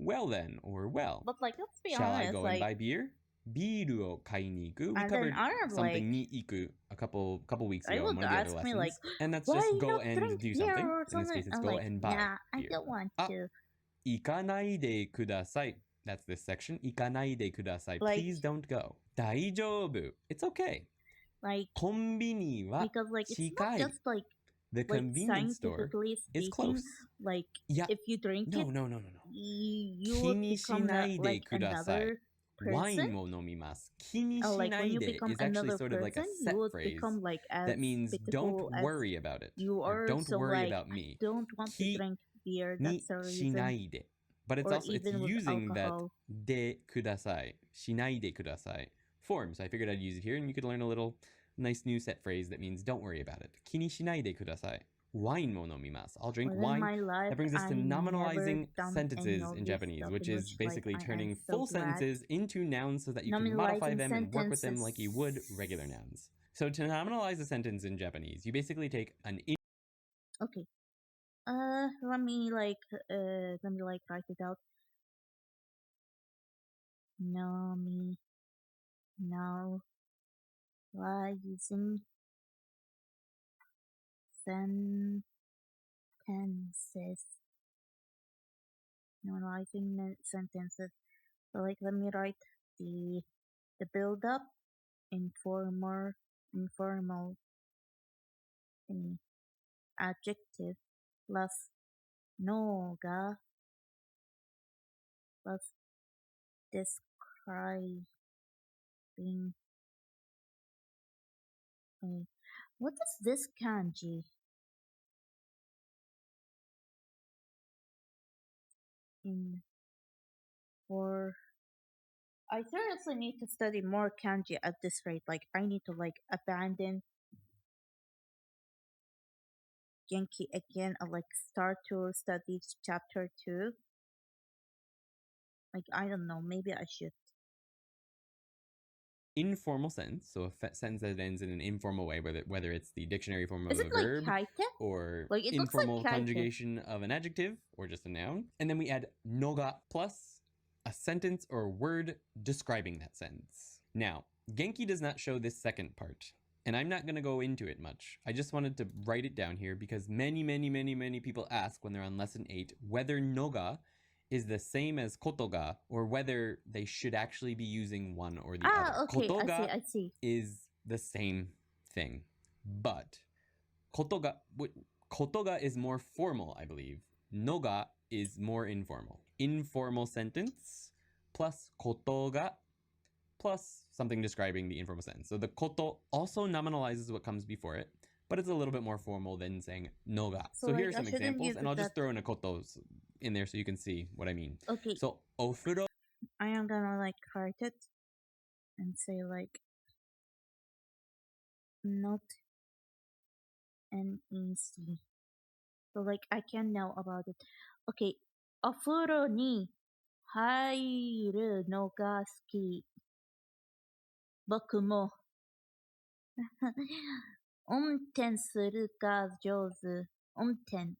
Well then, or well. But like, let's be Shall I honest, go like, and buy beer? ビールを買いに行く? We and covered then I'm something like, に行く a couple weeks I ago in would one of the other ask me lessons. like, And that's why just you go not and drink do beer something. or In this something? case, it's I'm go like, and buy nah, I beer. don't want あ、 to. 行かないでください. That's this section. 行かないでください. Like- Please don't go. 大丈夫. It's okay. Like, コンビニは because like, it's 近 not い. just like, The like convenience store scientifically is speaking, close. like, いや、if you drink no, it, no, no, no, no. you 気 would にし become ないで like ください。 another ワイ person. ンを飲みます。気に Or し like な when い you で become is actually another sort of like a person, you set would phrase become like as that means don't pitiful as worry about it. you Or are. don't So worry like, about me. don't want to 気 drink beer. に That's the しな reason. いで. But it's Or also, it's even with using that alcohol. でください。しないでください form. So I figured I'd use it here and you could learn a little nice new set phrase that means don't worry about it. 気にしないでください。ワインも飲みます. I'll drink Within wine. my life, That brings us to I nominalizing never done sentences any of in this Japanese, stuff, which in is which, basically like, I turning am so full glad. sentences into nouns so that you can modify them and work with them like you would regular nouns. So to nominalize a sentence in Japanese, you basically take an Okay. Let me like write it out. Nomi now rising sentences. Normalizing sentences. So like let me write the build up, informal adjective plus no ga plus describing What is this kanji? In or I seriously need to study more kanji at this rate. Like I need to like abandon Genki again and like start to study chapter 2. Like I don't know, maybe I should. Informal sentence, so a sentence that ends in an informal way, whether it's the dictionary form of Is a it like verb kaite? or Like it looks informal like kaite. conjugation of an adjective or just a noun. And then we add noga plus a sentence or word describing that sentence. Now, Genki does not show this second part, and I'm not going to go into it much. I just wanted to write it down here because many people ask when they're on lesson 8 whether noga is the same as kotoga or whether they should actually be using one or the other. Okay, Kotoga I see. is the same thing, but kotoga is more formal, I believe. Noga is more informal. Informal sentence plus kotoga plus something describing the informal sentence. So the koto also nominalizes what comes before it, but it's a little bit more formal than saying noga. So like, here are some examples, and I'll just throw in a kotos in there so you can see what I mean. Okay. So ofuro. I am gonna like write it and say like not NEC. So like I can know about it. Okay. お風呂に入るのが好き。僕も。運転するが上手。運転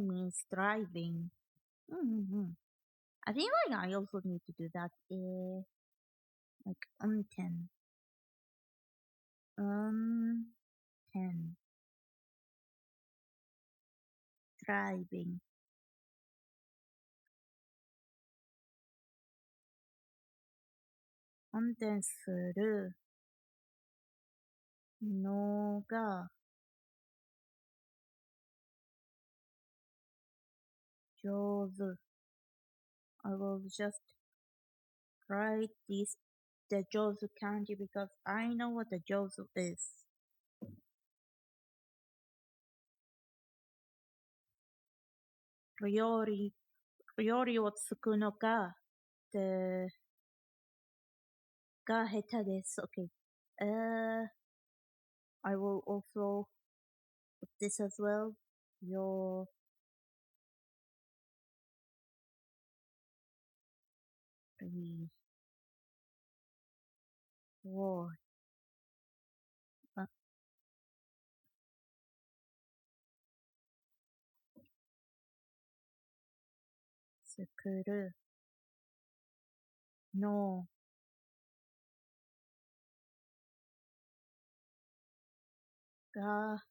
means driving. I think like I also need to do that. Like 運転. 運転 driving. 運転するのが上手. I will just write the 上手 kanji because I know what the 上手 is. Ryori をつくのがが下手です。Okay. I will also put this as well. Your war. 作るのが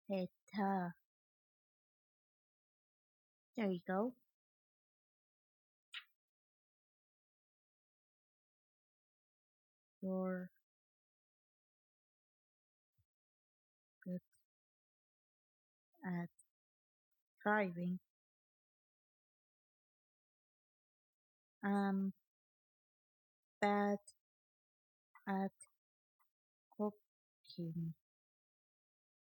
下手. There you go. You're good at driving. Bad at cooking.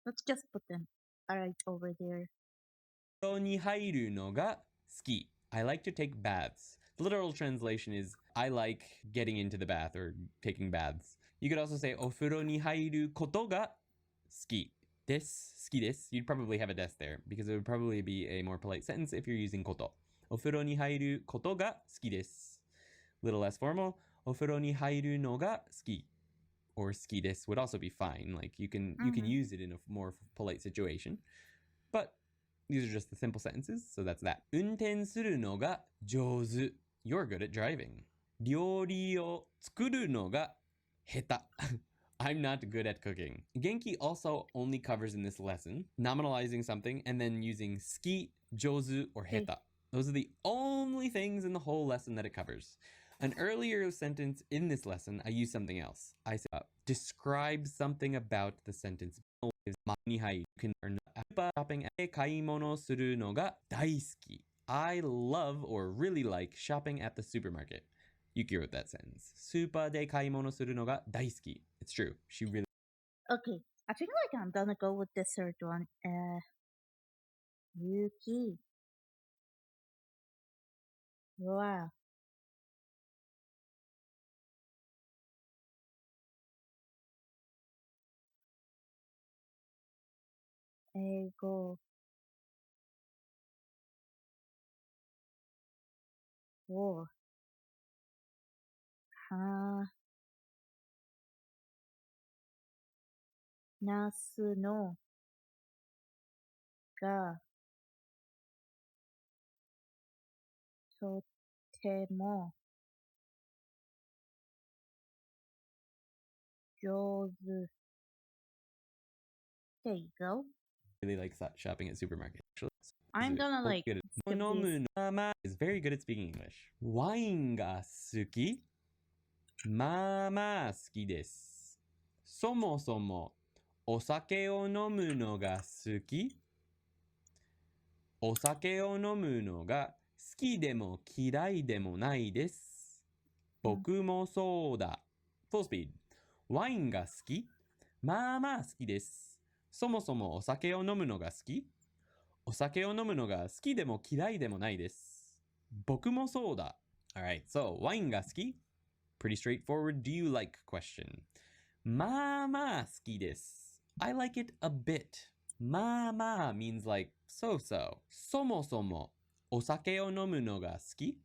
Let's just put them right over there. お風呂に入るのが好き. I like to take baths. The literal translation is I like getting into the bath or taking baths. You could also say お風呂に入ることが好きです. 好きです. You'd probably have a des there because it would probably be a more polite sentence if you're using こと. お風呂に入ることが好きです. Little less formal. お風呂に入るのが好き or 好きです would also be fine. Like you can use it in a more polite situation. But these are just the simple sentences, so that's that. 運転するのが上手. You're good at driving. 料理を作るのが下手. I'm not good at cooking. Genki also only covers in this lesson nominalizing something and then using 好き, 上手, or 下手. Those are the only things in the whole lesson that it covers. An earlier sentence in this lesson, I used something else. I said, describe something about the sentence. You can learn shopping. 買い物するのが大好き. I love or really like shopping at the supermarket. Yuki wrote that sentence. スーパーで買い物するのが大好き. It's true. She really Okay, I think like I'm gonna go with the third one. Yuki. Wow. 英語を話すのがとても上手. There you go. likes that shopping at supermarkets. Actually, I'm gonna like good. skip this. Mama is very good at speaking English. ワインが好き? まあまあ好きです。そもそもお酒を飲むのが好き? お酒を飲むのが好きでも嫌いでもないです。僕もそうだ。Full speed. ワインが好き? まあまあ好きです。そもそもお酒を飲むのが好き? お酒を飲むのが好きでも嫌いでもないです。僕もそうだ。Alright, so ワインが好き? Pretty straightforward. Do you like question? まあまあ好きです。I like it a bit. まあまあ means like so-so. そもそもお酒を飲むのが好き?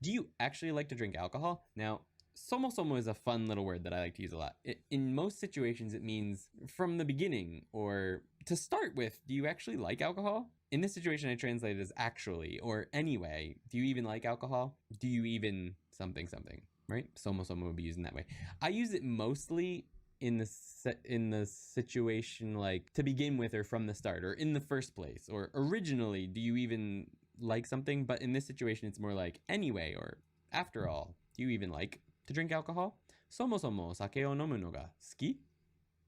Do you actually like to drink alcohol? Now, そもそも is a fun little word that I like to use a lot. In most situations, it means from the beginning or to start with. Do you actually like alcohol? In this situation, I translate it as actually or anyway. Do you even like alcohol? Do you even something something, right? そもそも would be used in that way. I use it mostly in the situation like to begin with or from the start or in the first place or originally. Do you even like something? But in this situation, it's more like anyway or after all. Do you even like to drink alcohol? そもそもお酒を飲むのが好き?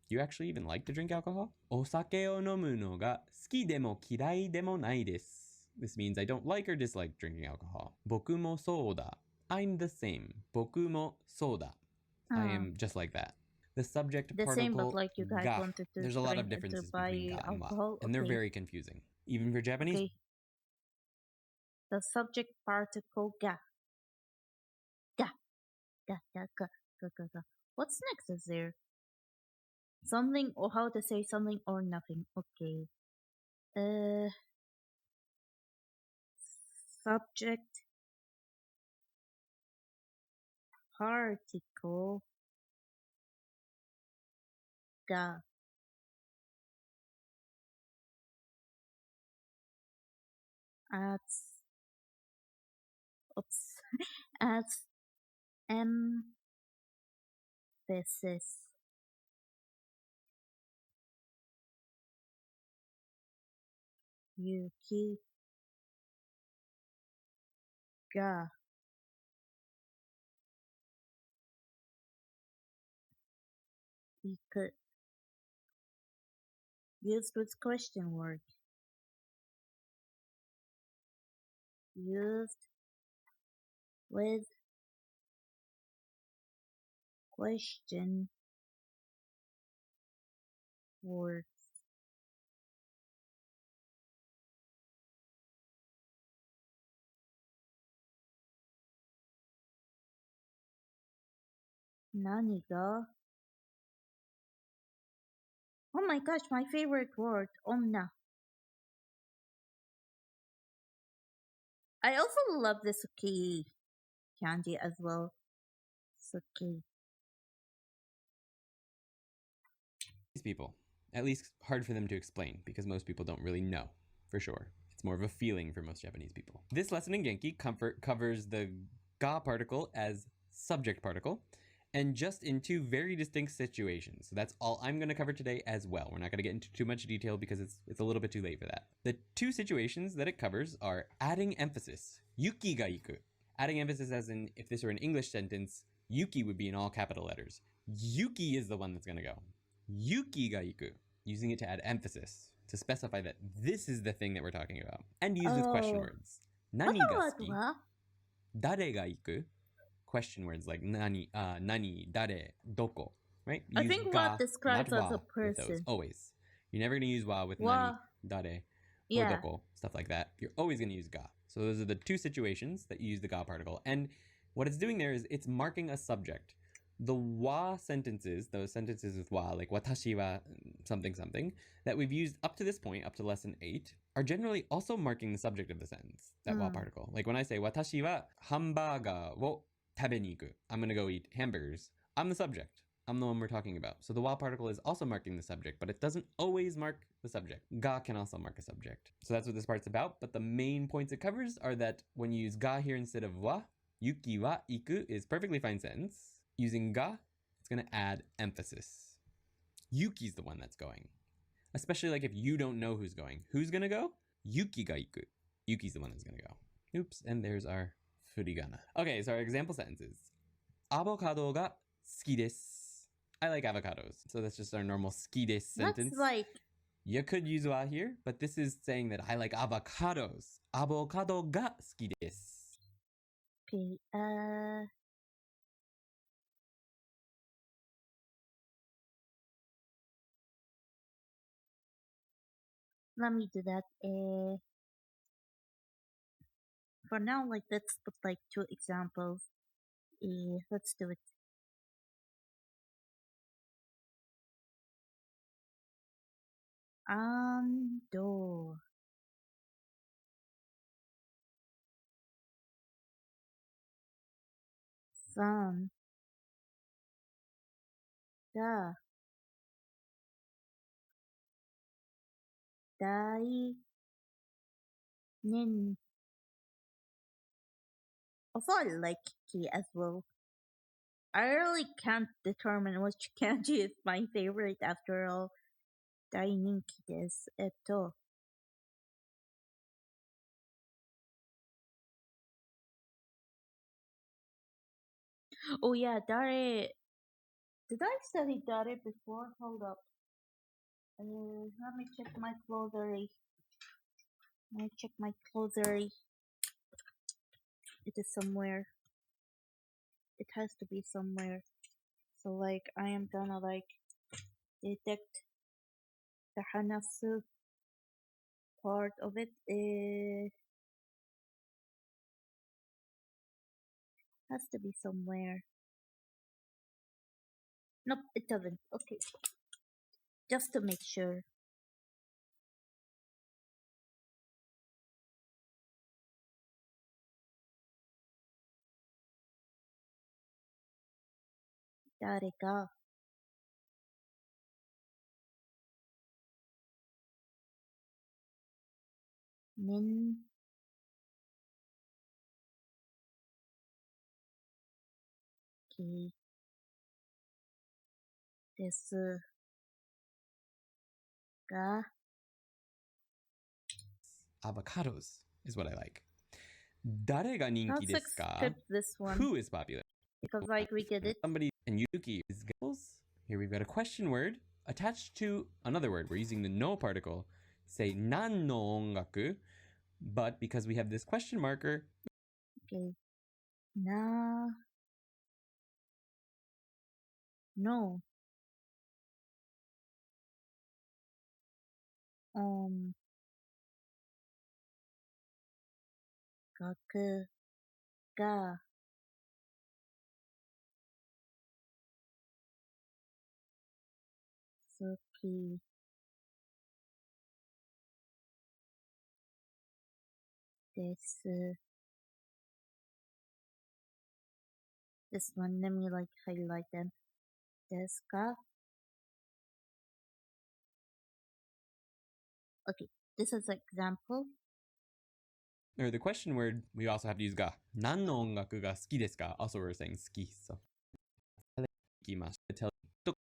Do you actually even like to drink alcohol? お酒を飲むのが好きでも嫌いでもないです. This means I don't like or dislike drinking alcohol. 僕もそうだ. I'm the same. 僕もそうだ. I am just like that. The subject The particle same, but like you guys ga. wanted to There's a lot of drink to differences buy between ga and wa, alcohol. and they're Okay. very confusing. Even for Japanese. Okay. The subject particle ga. Ga. Ga. Ga. Ga. Ga. Ga. Ga. What's next? Is there something or how to say something or nothing? Okay. Subject particle ga as oops as emphasis. Yuki ga iku. Used with question word. Used with question word. Nani ga? Oh my gosh, my favorite word, onna. I also love the suki kanji as well. Suki. These people, at least hard for them to explain because most people don't really know for sure. It's more of a feeling for most Japanese people. This lesson in Genki covers the ga particle as subject particle and just in two very distinct situations. So that's all I'm going to cover today as well. We're not going to get into too much detail because it's a little bit too late for that. The two situations that it covers are adding emphasis, yuki ga iku. Adding emphasis as in, if this were an English sentence, yuki would be in all capital letters. Yuki is the one that's going to go. Yuki ga iku. Using it to add emphasis, to specify that this is the thing that we're talking about. And used with question words. Nani ga suki? Dare ga iku? question words like nani, dare, doko, right? I Use think ga, what describes not as a wa with those, person. always. You're never going to use wa with Wa, nani, dare, or yeah. doko, stuff like that. You're always going to use ga. So those are the two situations that you use the ga particle. And what it's doing there is it's marking a subject. The wa sentences, those sentences with wa, like watashi wa something something, that we've used up to this point, up to lesson 8, are generally also marking the subject of the sentence, that wa particle. Like when I say, watashi wa hamburger wo tabe ni iku, I'm going to go eat hamburgers. I'm the subject. I'm the one we're talking about. So the wa particle is also marking the subject, but it doesn't always mark the subject. Ga can also mark a subject. So that's what this part's about, but the main points it covers are that when you use ga here instead of wa, yuki wa iku is perfectly fine sentence. Using ga, it's going to add emphasis. Yuki's the one that's going. Especially like if you don't know who's going. Who's going to go? Yuki ga iku. Yuki's the one that's going to go. Oops, and there's our furigana. Okay, so our example sentences. Avocado ga suki desu. I like avocados. So that's just our normal suki desu sentence. That's like... You could use wa here, but this is saying that I like avocados. Avocado ga suki desu. Okay, let me do that. For now, like, let's put like 2 examples. Let's do it. Ando. San. Da. Dai. Nin. Also, I like ki as well. I really can't determine which kanji is my favorite after all. Daininki desu. Oh yeah, dare. Did I study dare before? Hold up. Let me check my glossary. Let me check my glossary. It is somewhere. It has to be somewhere. So like I am gonna like detect the hanasu part of it. Has to be somewhere. Nope, it doesn't. Okay. Just to make sure. Dare ga nin ki desu ga. Avocados is what I like. Dare ga ninki Let's desu ka? skip this one. Who is popular? Because like we get it. Somebody and Yuki is girls. Here we've got a question word attached to another word. We're using the no particle. Say nan no ongaku, but because we have this question marker. Okay. Na. No. Gaku ga suki desu. This one, let me like highlight them. Desu ka? Okay, this is an example. Or the question word, we also have to use ga. Nan no ongaku ga suki desu ka? Also we're saying suki. So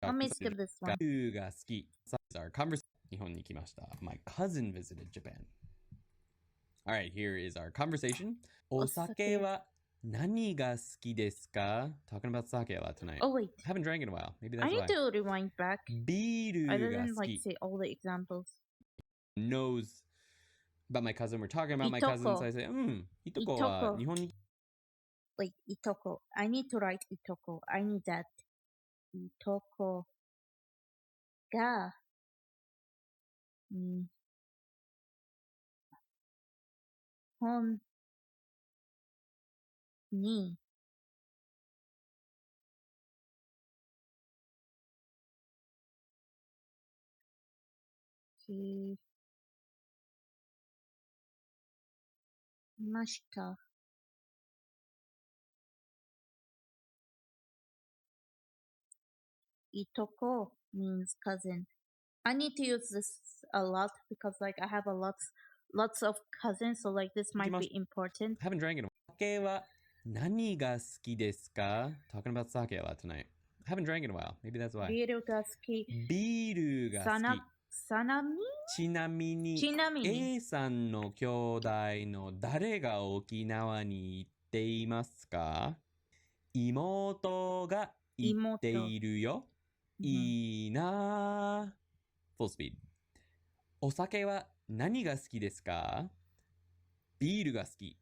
Let me skip this one. Ga suki. So this is our conversation. Nihon ni ikimashita. My cousin visited Japan. All right, here is our conversation. Osake wa nani ga suki desu ka? Talking about sake a lot tonight. Oh wait, I haven't drank in a while. Maybe that's I why. need to rewind back. Biru I ga didn't like suki. say all the examples. Knows about my cousin. We're talking about my cousin, so I say, hitoko wa Itoko. nihon ni. like itoko. I need to write itoko. I need that. Itoko ga nihon ni kimashita. Itoko means cousin. I need to use this a lot because like I have lots of cousins, so like this might be important. Haven't drank in a while. Sake wa nani ga suki desu ka? Talking about sake a lot tonight. Haven't drank in a while. Maybe that's why. ビールが好き。ビールが好き。さなみちなみに A さんの兄弟の誰が沖縄に行っていますか？妹が行っているよ。いいな。Full speed。お酒は何が好きですか？ビールが好き。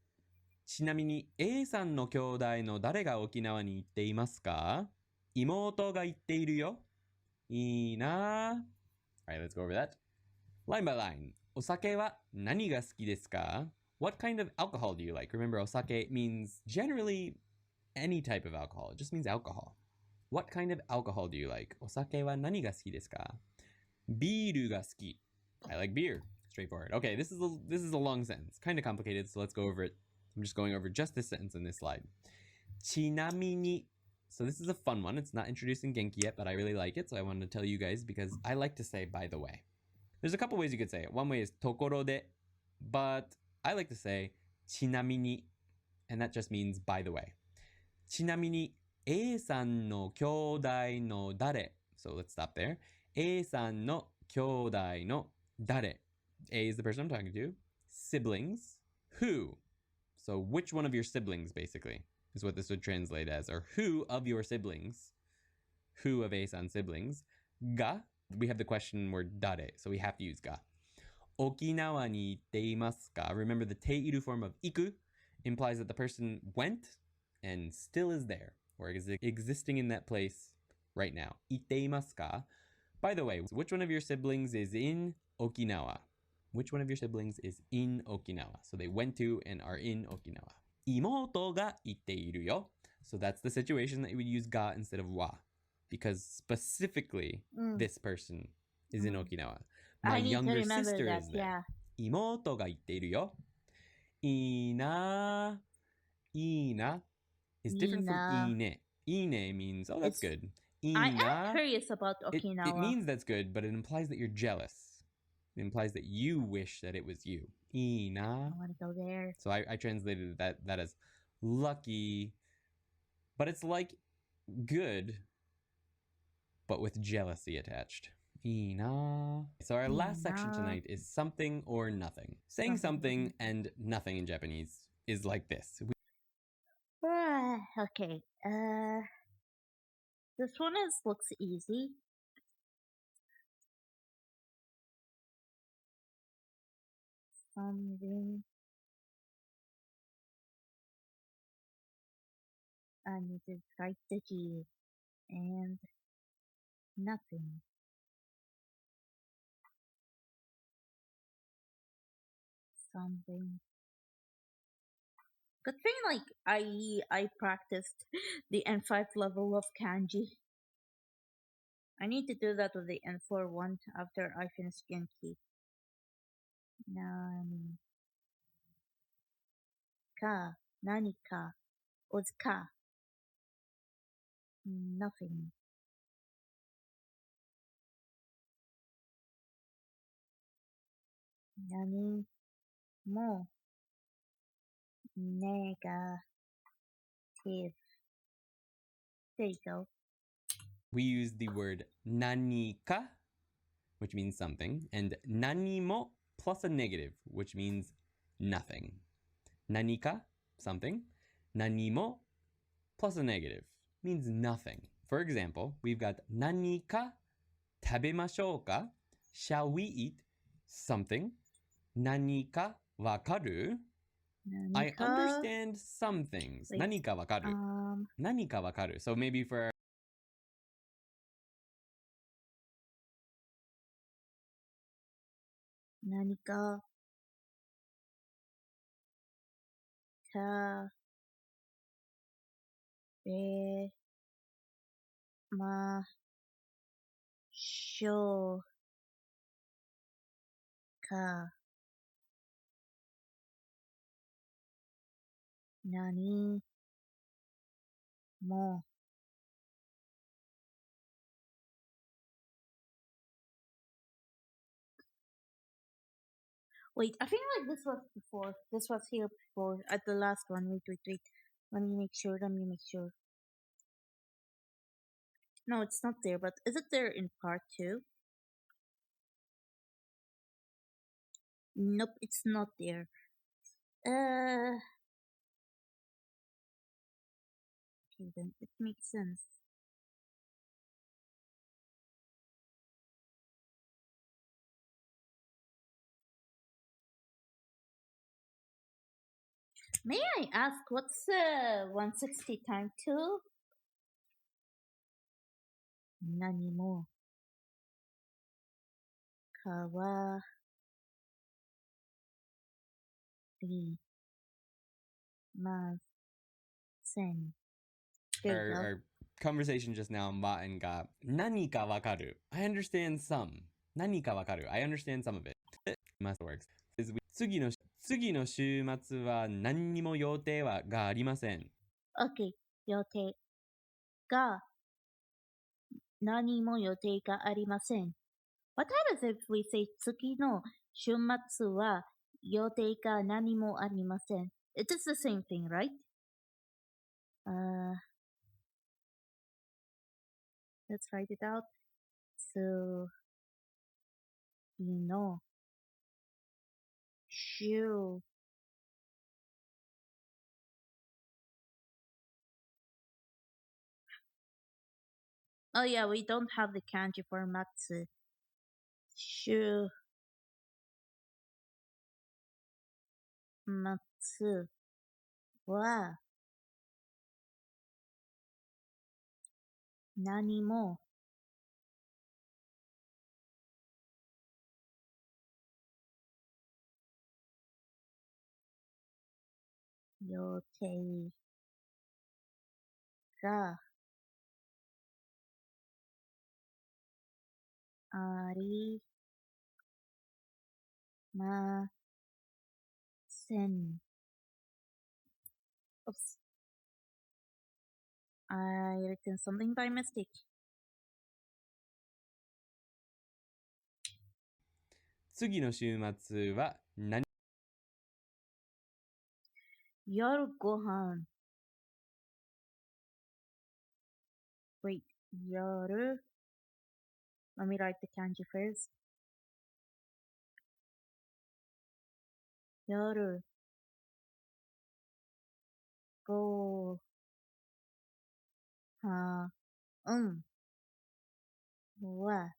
ちなみに A さんの兄弟の誰が沖縄に行っていますか？妹が行っているよ。いいな。Alright, let's go over that. Line by line. お酒は何が好きですか？ What kind of alcohol do you like? Remember, osake means generally any type of alcohol. It just means alcohol. What kind of alcohol do you like? お酒は何が好きですか？ビールが好き。I like beer. Straightforward. Okay, this is a long sentence. Kind of complicated, so let's go over it. I'm just going over just this sentence in this slide. ちなみに So this is a fun one. It's not introducing Genki yet, but I really like it, so I wanted to tell you guys because I like to say by the way. There's a couple ways you could say it. One way is tokoro de, but I like to say ちなみに, and that just means by the way. ちなみに A さんの兄弟の誰? So let's stop there. A さんの兄弟の誰? A is the person I'm talking to. Siblings. Who? So which one of your siblings, basically, is what this would translate as. Or who of your siblings? Who of A-san's siblings? Ga. We have the question word dare, so we have to use ga. Okinawa ni itte imasu ka? Remember, the teiru form of iku implies that the person went and still is there, or is existing in that place right now. Itte imasu ka? By the way, which one of your siblings is in Okinawa? Which one of your siblings is in Okinawa? So they went to and are in Okinawa. Imoto ga itte iru yo. So that's the situation that you would use ga instead of wa. Because specifically, this person is in Okinawa. My younger sister is there. Imoto ga itte iru yo. Ina. Ina is different from ine. Ine means, oh, that's good. Ina, I am curious about Okinawa. It means that's good, but it implies that you're jealous. It implies that you wish that it was you. Ina. I want to go there. So I translated that as lucky, but it's like good, but with jealousy attached. Ina. So our last section tonight is something or nothing. Saying something and nothing in Japanese is like this. Okay. This one looks easy. Something. I need to write the G and nothing. Something. Good thing, like I practiced the N5 level of kanji. I need to do that with the N4 one after I finish Genki. Nani ka, nani ka, was ka. Nothing. Nani mo negative. There you go. We use the word nanika, which means something, and nanimo plus a negative, which means nothing. Nanika, something. Nanimo plus a negative means nothing. For example, we've got nanika tabemashou ka? Shall we eat something? Nanika wakaru? I 何か understand some things. Wait. 何かわかる。何かわかる. So maybe for 何か食べましょうか。何も Wait, I feel like this was before. This was here before at the last one. Wait. Let me make sure. No, it's not there, but is it there in part 2? Nope, it's not there. Okay, then it makes sense. May I ask what's 160 times 2? 何も変わりません。There you go. our conversation just now, Martin got 何かわかる. I understand some. 何かわかる. I understand some of it. Must works. 次の週末は何にも予定がありません。Okay, 予定が何も予定がありません。What happens if we say 次の週末は予定が何もありません? It is the same thing, right? Let's write it out. So,週Oh yeah, we don't have the kanji for matsu. 週末は何も予定がありません。Oops. I written something by mistake. 次の週末は何夜ご飯 Wait, 夜 Let me write the kanji first. 夜ご飯は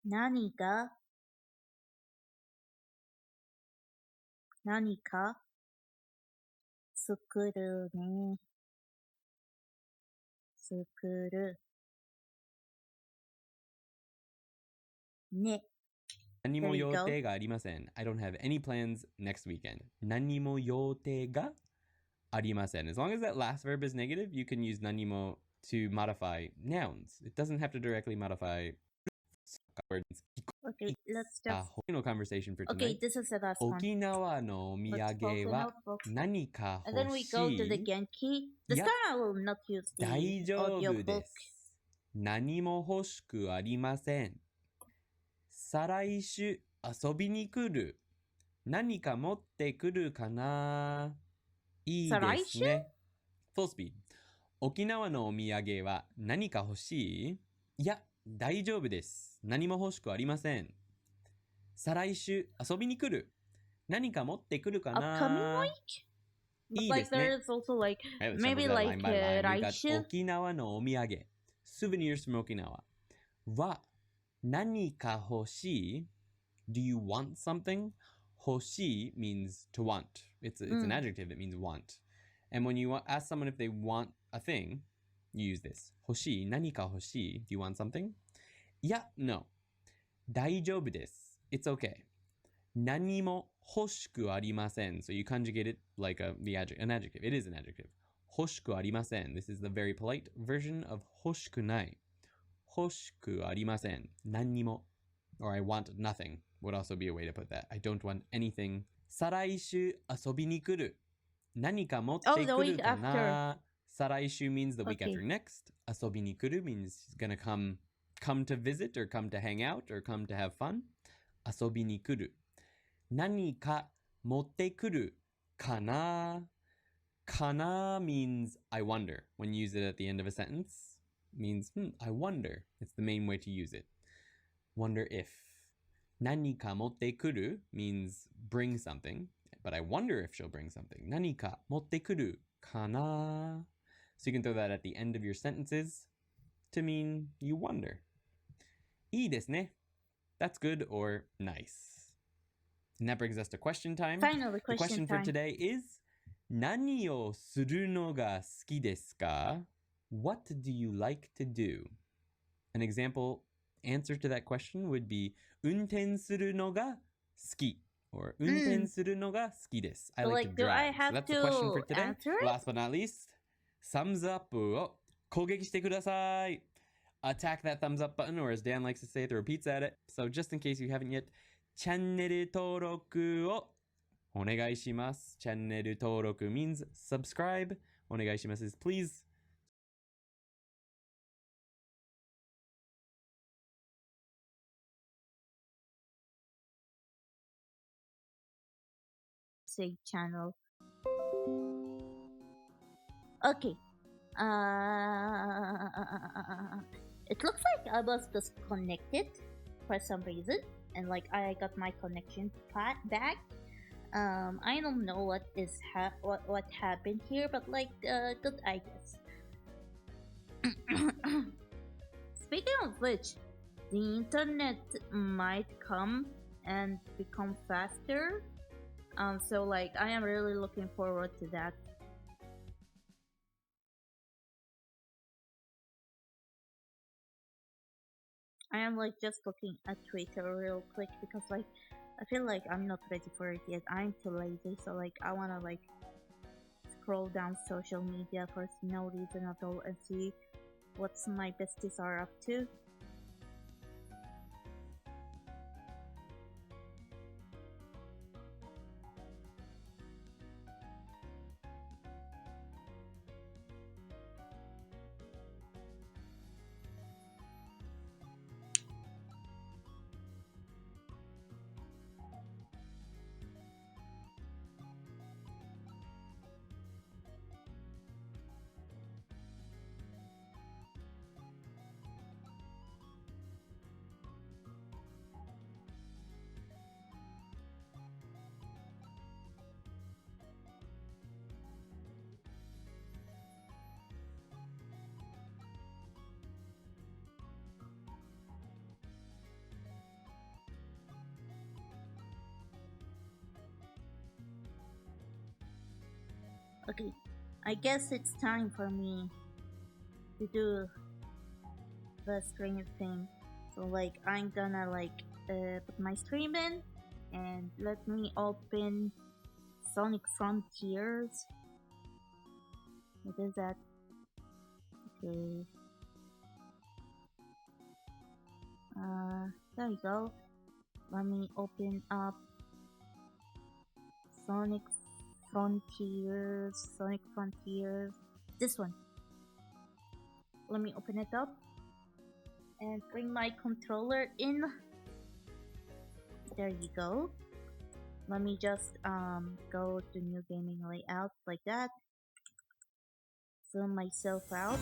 何か作るね。作るね。何も There you 予 go. 定がありません。I don't have any plans next weekend. 何も予定がありません. As long as that last verb is negative, you can use 何も to modify nouns. It doesn't have to directly modify words. Okay, let's just... conversation for Okay, tonight. this is the last one. 沖縄のお土 Let's 産 close the は notebook. 何か And then 欲 we し go to the い Genki. This Yep. time I will not use 大 the 丈夫 audiobook. です。何も欲しくありません。再来週遊びに来る。何か持ってくるかないいですね。Full speed. 沖縄のお土産は何か欲しい？いや、大丈夫です。何も欲しくありません。再来週遊びに来る。何か持ってくるかな Upcoming week? いい Like ですね。 there is also like Right, let's maybe jump over that like line by line. We've got 来週沖縄のお土産 souvenirs from 沖縄は Nani ka hoshii? Do you want something? Hoshii means to want. It's an adjective. It means want. And when you ask someone if they want a thing, you use this. Hoshii, nani ka hoshii? Do you want something? Yeah, no. Daijoubu desu. It's okay. Nani mo hoshiku arimasen. So you conjugate it like an adjective. It is an adjective. Hoshiku arimasen. This is the very polite version of hoshiku nai. Hoshiku arimasen. Nani mo. Or I want nothing would also be a way to put that. I don't want anything. Saraishu asobi ni kuru. Nani ka motte kuru ka na? Saraishu means the week after next. Asobi ni kuru means he's gonna come to visit or come to hang out or come to have fun. Asobi ni kuru. Nani ka motte kuru kana? Kana means I wonder. When you use it at the end of a sentence, it means I wonder. It's the main way to use it. Wonder if. Nani ka motte kuru means bring something, but I wonder if she'll bring something. Nani ka motte kuru kana? So you can throw that at the end of your sentences to mean you wonder. Ii desu ne. That's good or nice. And that brings us to question time. Finally, the question for today is, Nani o suru no ga suki desu ka? What do you like to do? An example answer to that question would be, unten suru no ga suki. Or unten suru no ga suki desu. I like to drive. Do I have so that's the question for today. Answer it? Last but not least, thumbs up o kogeki shite kudasai. Attack that thumbs up button, or as Dan likes to say, throw pizza at it. So just in case you haven't yet, チャンネル登録をお願いします。チャンネル登録 means subscribe. お願いします is please. Say channel. Okay. It looks like I was disconnected for some reason, and like I got my connection back. I don't know what happened here, but like good, I guess. Speaking of which, the internet might come and become faster. So like I am really looking forward to that. I am like just looking at Twitter real quick because like I feel like I'm not ready for it yet. I'm too lazy, so like I wanna like scroll down social media for no reason at all and see what my besties are up to. Okay, I guess it's time for me to do the stream thing. So like I'm gonna like put my stream in and let me open Sonic Frontiers. What is that? Okay. There we go. Let me open up Sonic Frontiers. This one. Let me open it up and bring my controller in. There you go. Let me just go to new gaming layout like that. Zoom myself out.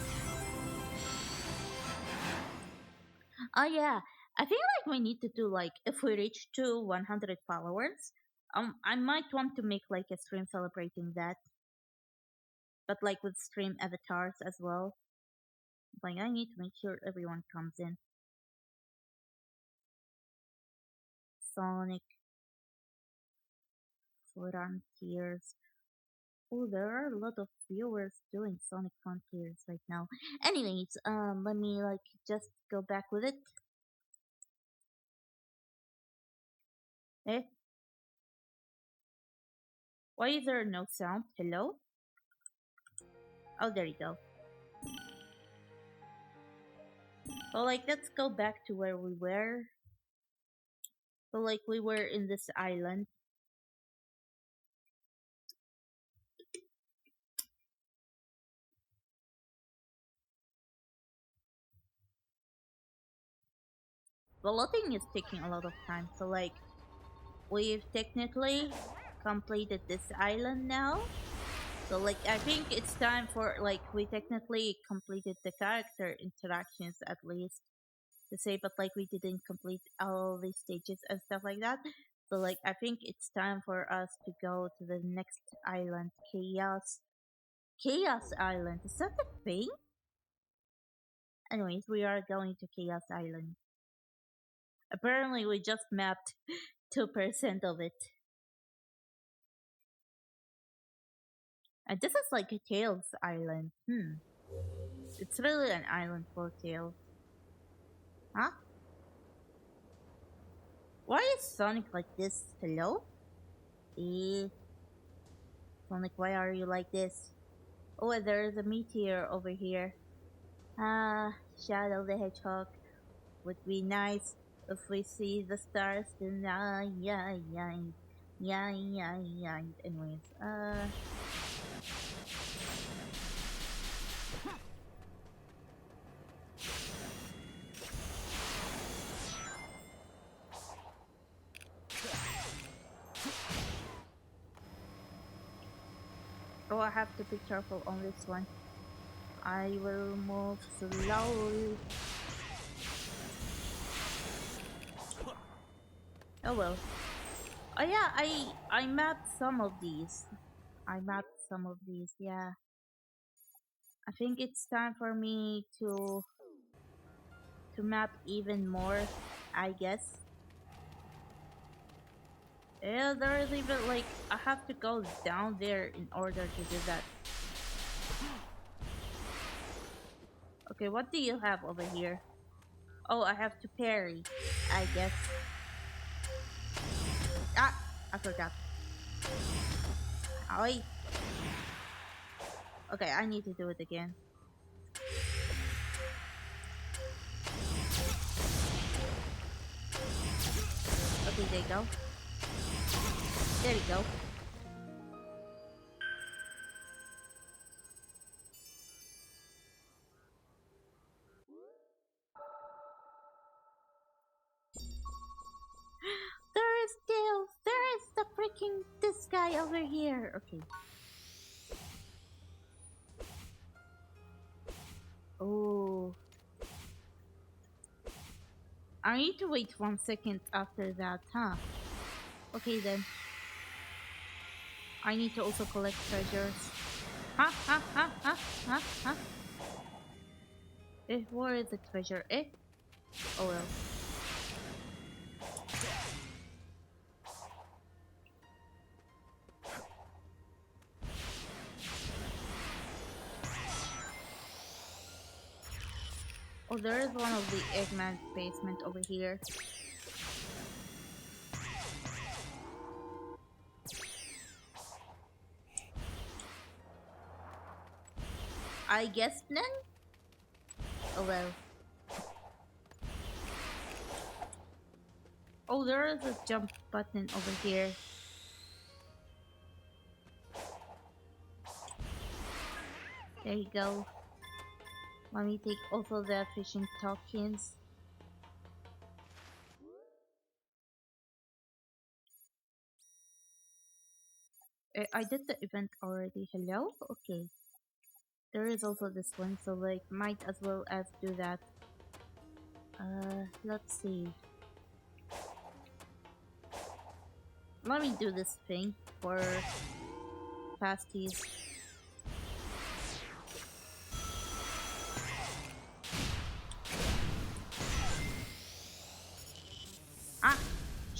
Oh yeah, I feel like we need to do like if we reach to 100 followers, I might want to make like a stream celebrating that, but like with stream avatars as well. Like I need to make sure everyone comes in. Sonic Frontiers. Oh, there are a lot of viewers doing Sonic Frontiers right now. Anyways, let me like just go back with it. Eh? Why is there no sound? Hello? Oh, there you go. Well, like, let's go back to where we were. So, like, we were in this island. The loading is taking a lot of time. So, like, we've technically completed this island now. So, like, I think it's time for, like, we technically completed the character interactions at least to say, but, like, we didn't complete all the stages and stuff like that. So, like, I think it's time for us to go to the next island, Chaos Island. Is that a thing? Anyways, we are going to Chaos Island. Apparently, we just mapped 2% of it. And this is like a Tails Island. It's really an island for Tails. Huh? Why is Sonic like this? Hello? Sonic, why are you like this? Oh, and there's a meteor over here. Shadow the Hedgehog. Would be nice if we see the stars tonight. Yeah. Anyways, oh, I have to be careful on this one. I will move slowly. Oh well. Oh yeah, I mapped some of these. Yeah. I think it's time for me to map even more, I guess. Yeah, there is even like I have to go down there in order to do that. Okay, what do you have over here? Oh, I have to parry, I guess. Ah, I forgot. Oi. Okay, I need to do it again. Okay, there you go. There you go. There is the freaking this guy over here. Okay. Oh. I need to wait 1 second after that, huh? Okay then. I need to also collect treasures. Ha. Where is the treasure? Oh well. Oh, there is one of the Eggman's basement over here. I guess none? Oh well. Oh, there is a jump button over here. There you go. Let me take also the fishing tokens. I did the event already. Hello? Okay. There is also this one, so like might as well as do that. Let's see. Let me do this thing for pasties.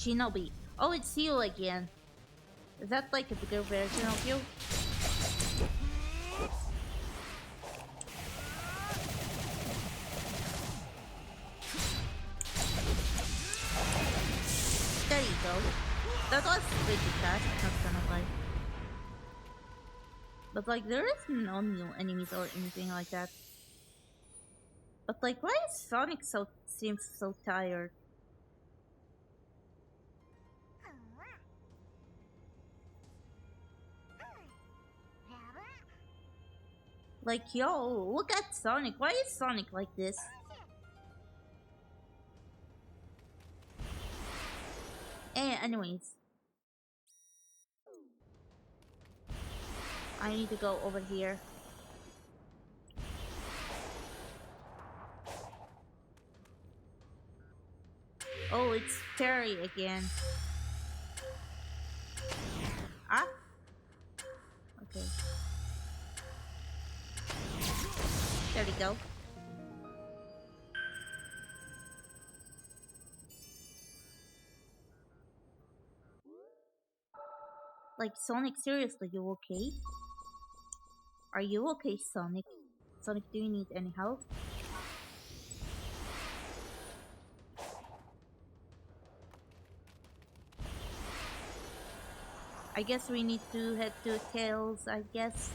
Shinobi. Oh, it's you again. Is that like a bigger version of you? There you go. That was pretty fast, not gonna lie. But like, there is no new enemies or anything like that. But like, why is Sonic seems so tired? Like, yo, look at Sonic. Why is Sonic like this? Anyways. I need to go over here. Oh, it's Terry again. Ah? Okay. There we go. Like, Sonic, seriously, you okay? Are you okay, Sonic? Sonic, do you need any help? I guess we need to head to Tails, I guess.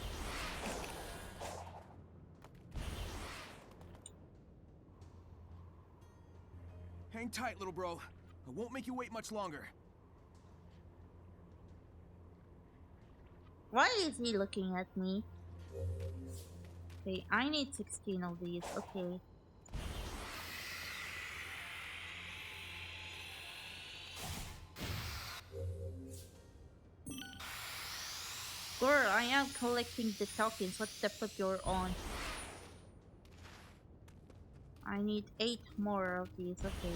Hang tight, little bro. I won't make you wait much longer. Why is he looking at me? Okay, I need 16 of these. Okay. Girl, I am collecting the tokens. What the flip you're on? I need 8 more of these. Okay.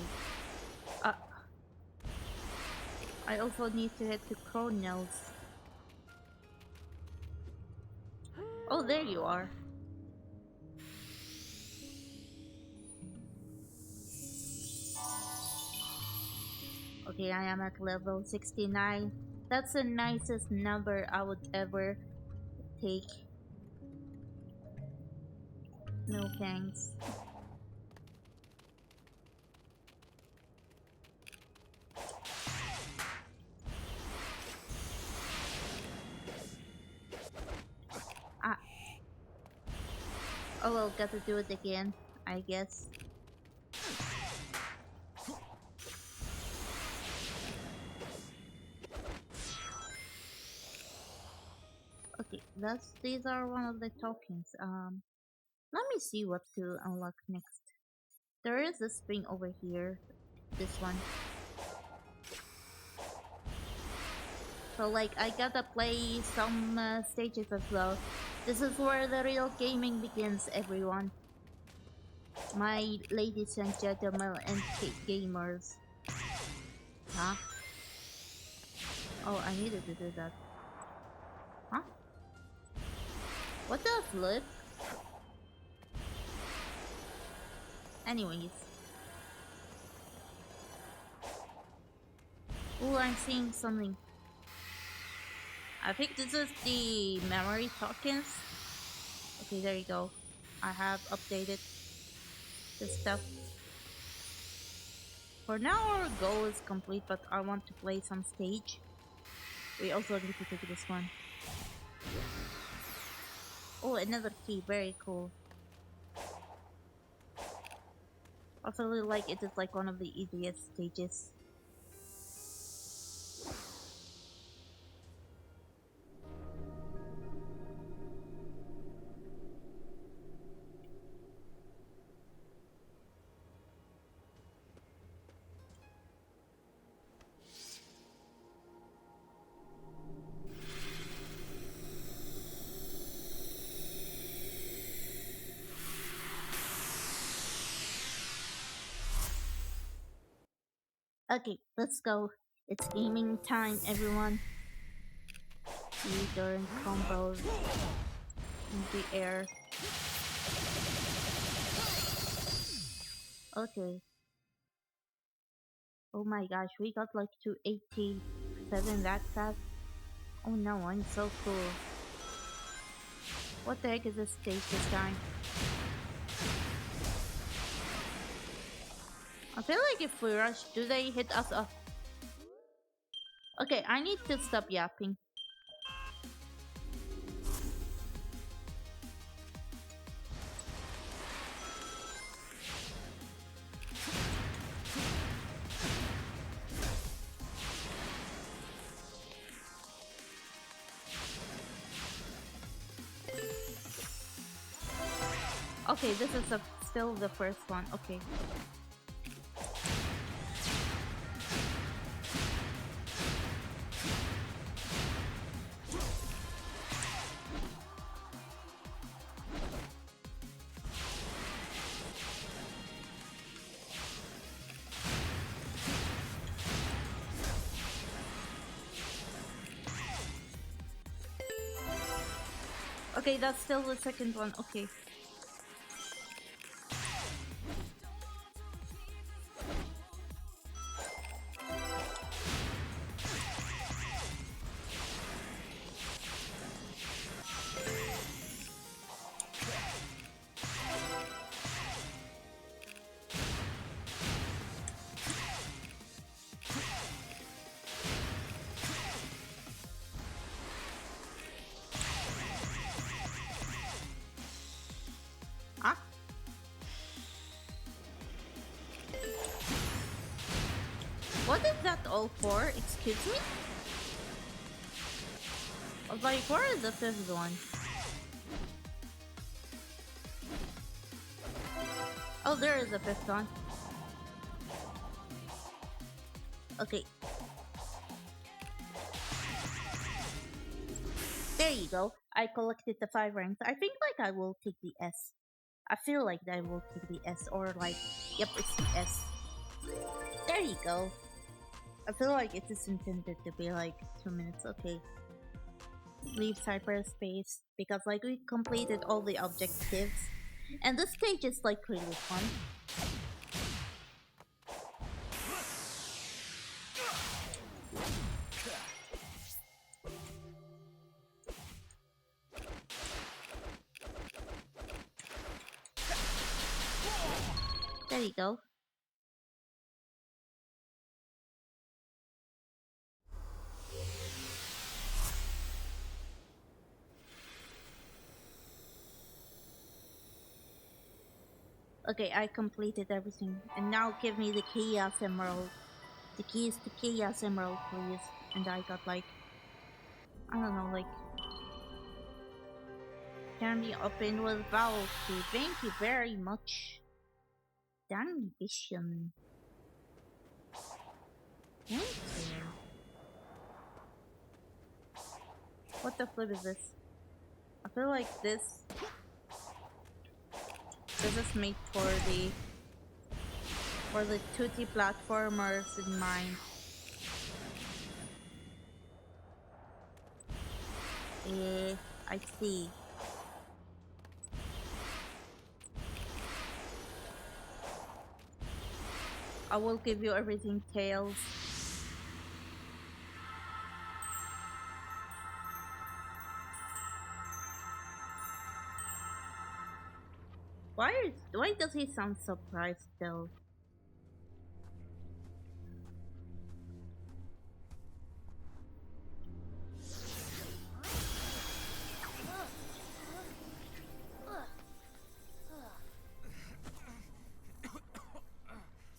I also need to head to Chronos. Oh, there you are. Okay, I am at level 69. That's the nicest number I would ever take. No thanks. Ah. Oh well, gotta do it again, I guess. Okay, these are one of the tokens. Let me see what to unlock next. There is this thing over here. This one. So like, I gotta play some stages as well. This is where the real gaming begins, everyone. My ladies and gentlemen and gamers. Huh? Oh, I needed to do that. Huh? What the flip? Anyways. Oh, I'm seeing something. I think this is the memory tokens. Okay, there you go. I have updated this stuff. For now, our goal is complete, but I want to play some stage. We also need to take this one. Oh, another key. Very cool. I really like it. It's like one of the easiest stages. Okay, let's go. It's gaming time, everyone. See during combos in the air. Okay. Oh my gosh, we got like 287 that fast. Oh no, I'm so cool. What the heck is this stage this time? I feel like if we rush, do they hit us up? Okay, I need to stop yapping. Okay, this is still the first one. Okay. Okay, that's still the second one. Okay. Ah. What is that all for? Excuse me? I was like, where is the fifth one? Oh, there is a fifth one. Okay. There you go. I collected the 5 ranks. I think like I will take the S. I feel like I will take the S or like, yep, it's the S. There you go. I feel like it is intended to be like 2 minutes. Okay. Leave cyberspace because like we completed all the objectives. And this stage is like really fun. There you go. Okay, I completed everything. And now give me the Chaos Emerald. The keys to Chaos Emerald, please. And I got like, I don't know, like, can be opened with vowel key. Thank you very much. Danny Vision. Thank you. What the flip is this? I feel like this is made for the 2D platformers in mind. I see. I will give you everything, Tails. Why does he sound surprised though?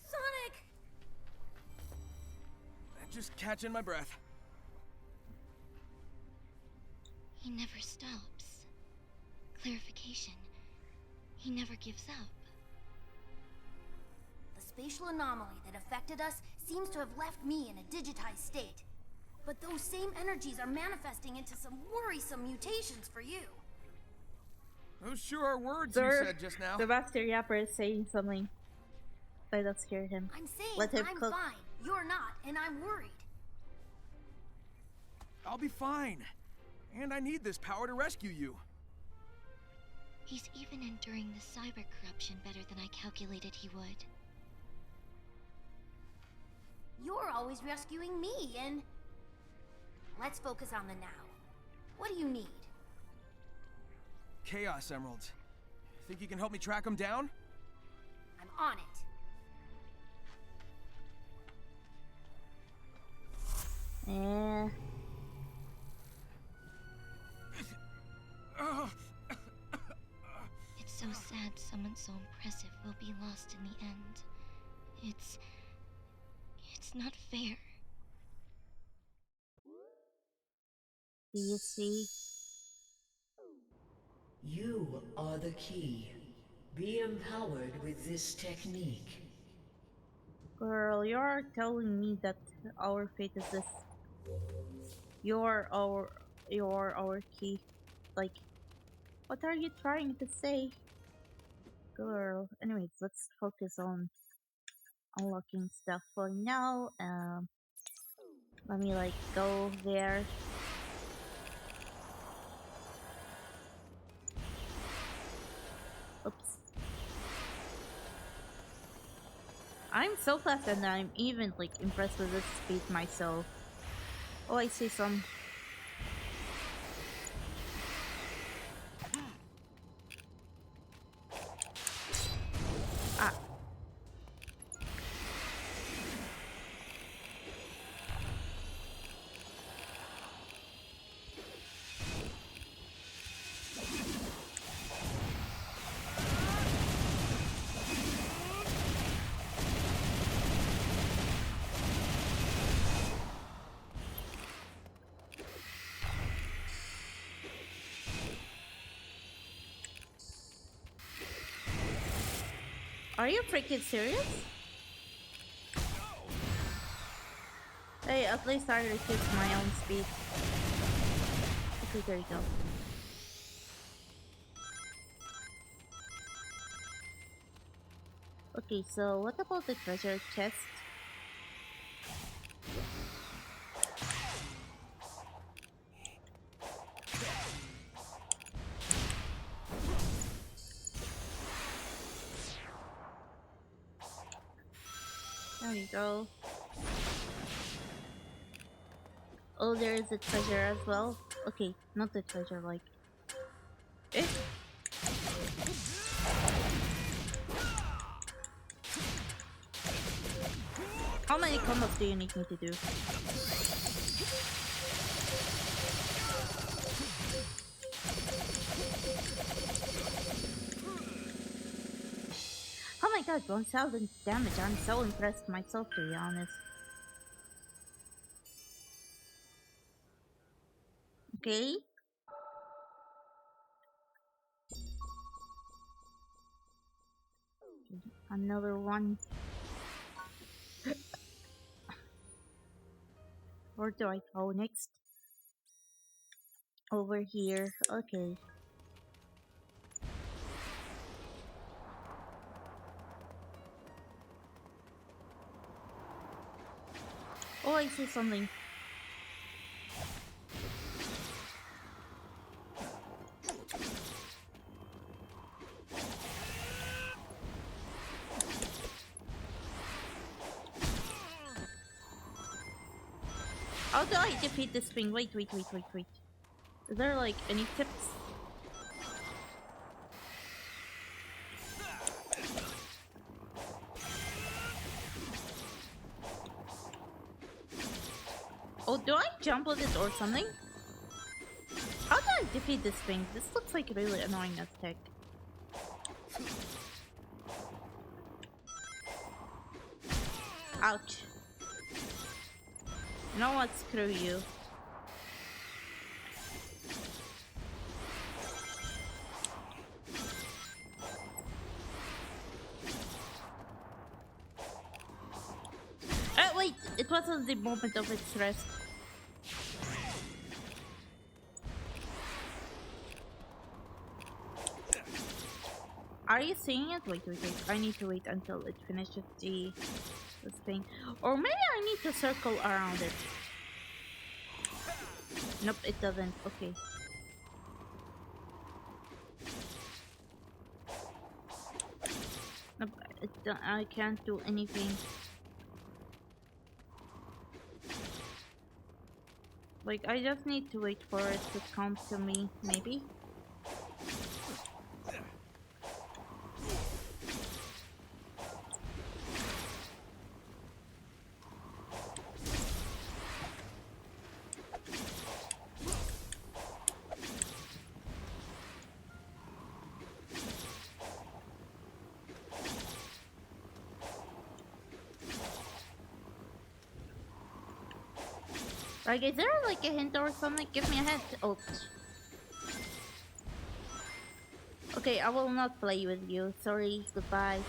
Sonic! Just catching my breath. He never stops. Clarification. He never gives up. The spatial anomaly that affected us seems to have left me in a digitized state. But those same energies are manifesting into some worrisome mutations for you. Those sure are words Sir, you said just now. the Master Yapper is saying something. Let us hear him. I'm saying Let him I'm cook. fine, you're not, and I'm worried. I'll be fine. And I need this power to rescue you. He's even enduring the cyber corruption better than I calculated he would. You're always rescuing me, and... Let's focus on the now. What do you need? Chaos Emeralds. Think you can help me track them down? I'm on it. Eh. It's so sad someone so impressive will be lost in the end. It's not fair. Do you see? You are the key. Be empowered with this technique. Girl, you're telling me that our fate is this. You're our key. Like, what are you trying to say? Girl. Anyways, let's focus on unlocking stuff for now. Let me like go there. Oops. I'm so fast and I'm even like impressed with this speed myself. Oh, I see some. Ah. Are you freaking serious? Hey, at least I reduced my own speed. Okay, there you go. Okay, so what about the treasure chest? There we go. Oh, there is a treasure as well. Okay, not the treasure, like... Eh? How many combos do you need me to do? Oh my god, 1000 damage. I'm so impressed myself, to be honest. Okay. Another one. Where do I go next? Over here. Okay. Oh, I see something. How do I defeat this thing? Wait. Is there like any tips? Oh, do I jump with it or something? How do I defeat this thing? This looks like really annoying as heck. Ouch. You know what? Screw you. Wait! It wasn't the moment of its rest. Are you seeing it? Wait. I need to wait until it finishes this thing. Or maybe I need to circle around it. Nope, it doesn't. Okay. Nope, I can't do anything. Like, I just need to wait for it to come to me, maybe? Like, is there like a hint or something? Give me a hint. Oh. Okay, I will not play with you. Sorry, goodbye.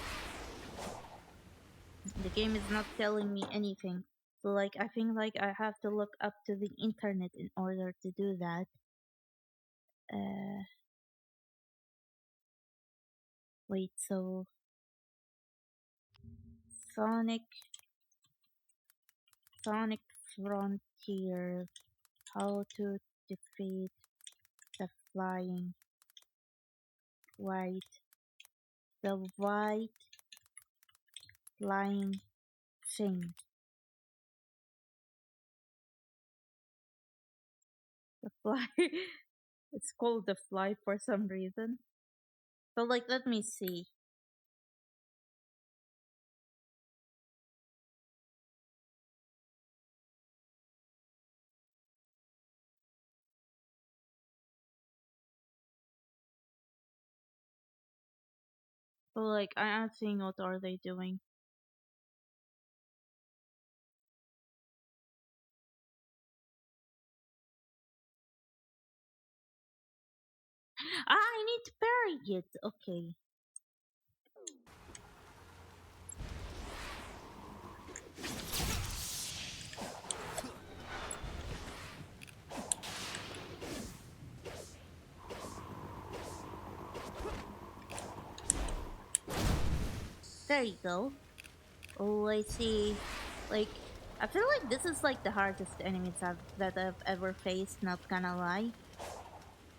The game is not telling me anything. So like, I think like I have to look up to the internet in order to do that. Wait, so Sonic Frontier, how to defeat the flying white flying thing. The fly it's called the fly for some reason. So like, let me see. So like, I am seeing what are they doing. I need to parry it. Okay. There you go. Oh, I see. Like, I feel like this is like the hardest enemies that I've ever faced, not gonna lie.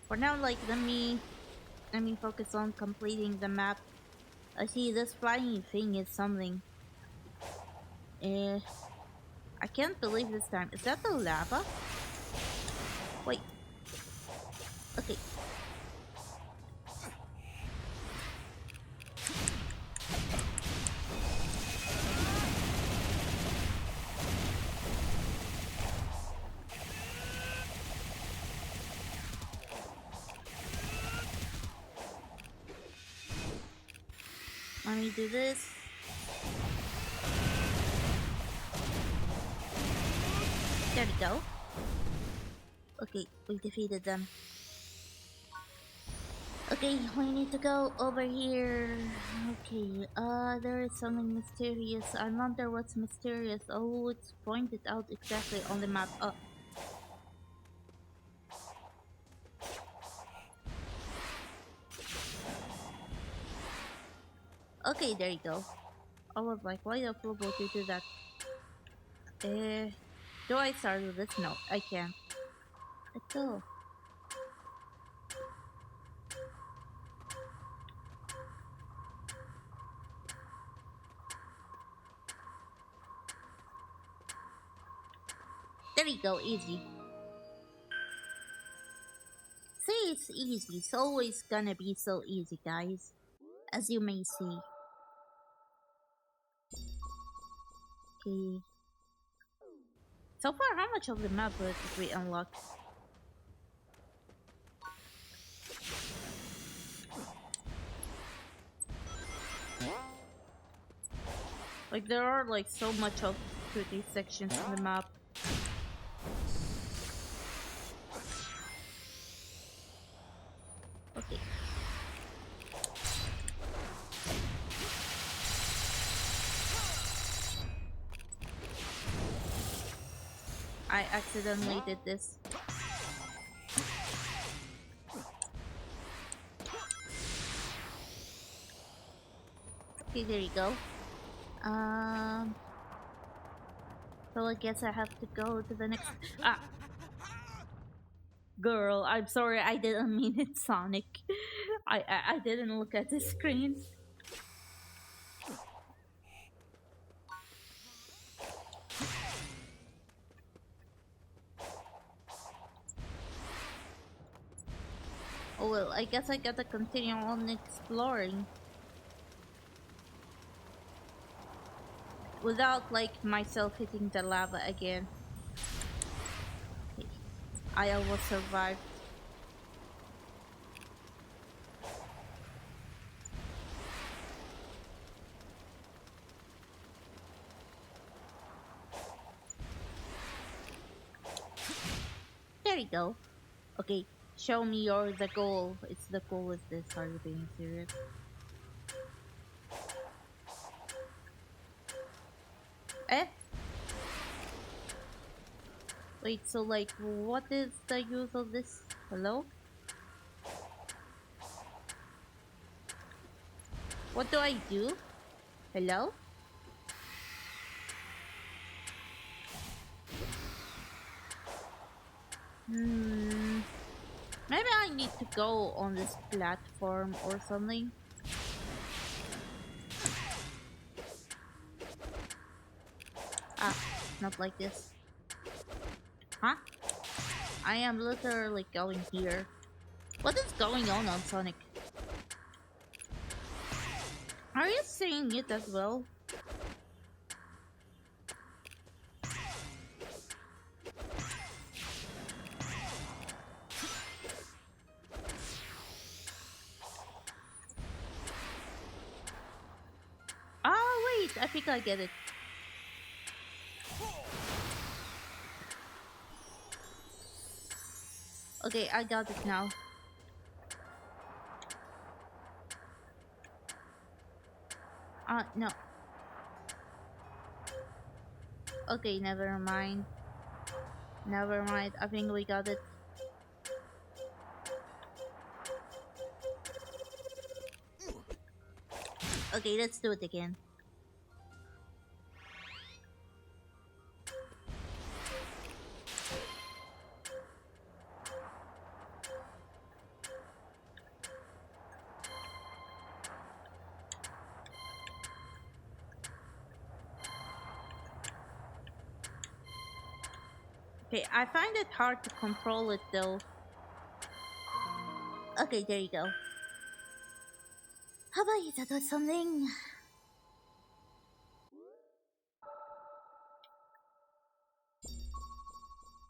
For now, like, let me focus on completing the map. I see this flying thing is something. I can't believe this time. Is that the lava? Wait. Okay. Let me do this. There we go. Okay, we defeated them. Okay, we need to go over here. Okay, there is something mysterious. I wonder what's mysterious. Oh, it's pointed out exactly on the map. Okay, there you go. I was like, why the flip would you do that? Do I start with this? No, I can't. Let's go. There you go, easy. See, it's easy. It's always gonna be so easy, guys. As you may see. Okay. So far, how much of the map did we unlock? Like, there are like so much of these sections in the map. Okay. I accidentally did this. Okay, there you go. So I guess I have to go to the next. Ah, girl, I'm sorry. I didn't mean it, Sonic. I didn't look at the screen. Oh well, I guess I gotta continue on exploring. Without, like, myself hitting the lava again. I almost survived. There you go. Okay, show me the goal. It's the goal is this. Are you being serious? Eh? Wait, so like, what is the use of this? Hello? What do I do? Hello? Maybe I need to go on this platform or something. Ah, not like this. Huh? I am literally going here. What is going on Sonic? Are you seeing it as well? Oh wait, I think I get it. Okay, I got it now. No. Okay, never mind. Never mind, I think we got it. Okay, let's do it again. Okay, I find it hard to control it though. Okay, there you go. How about you do something?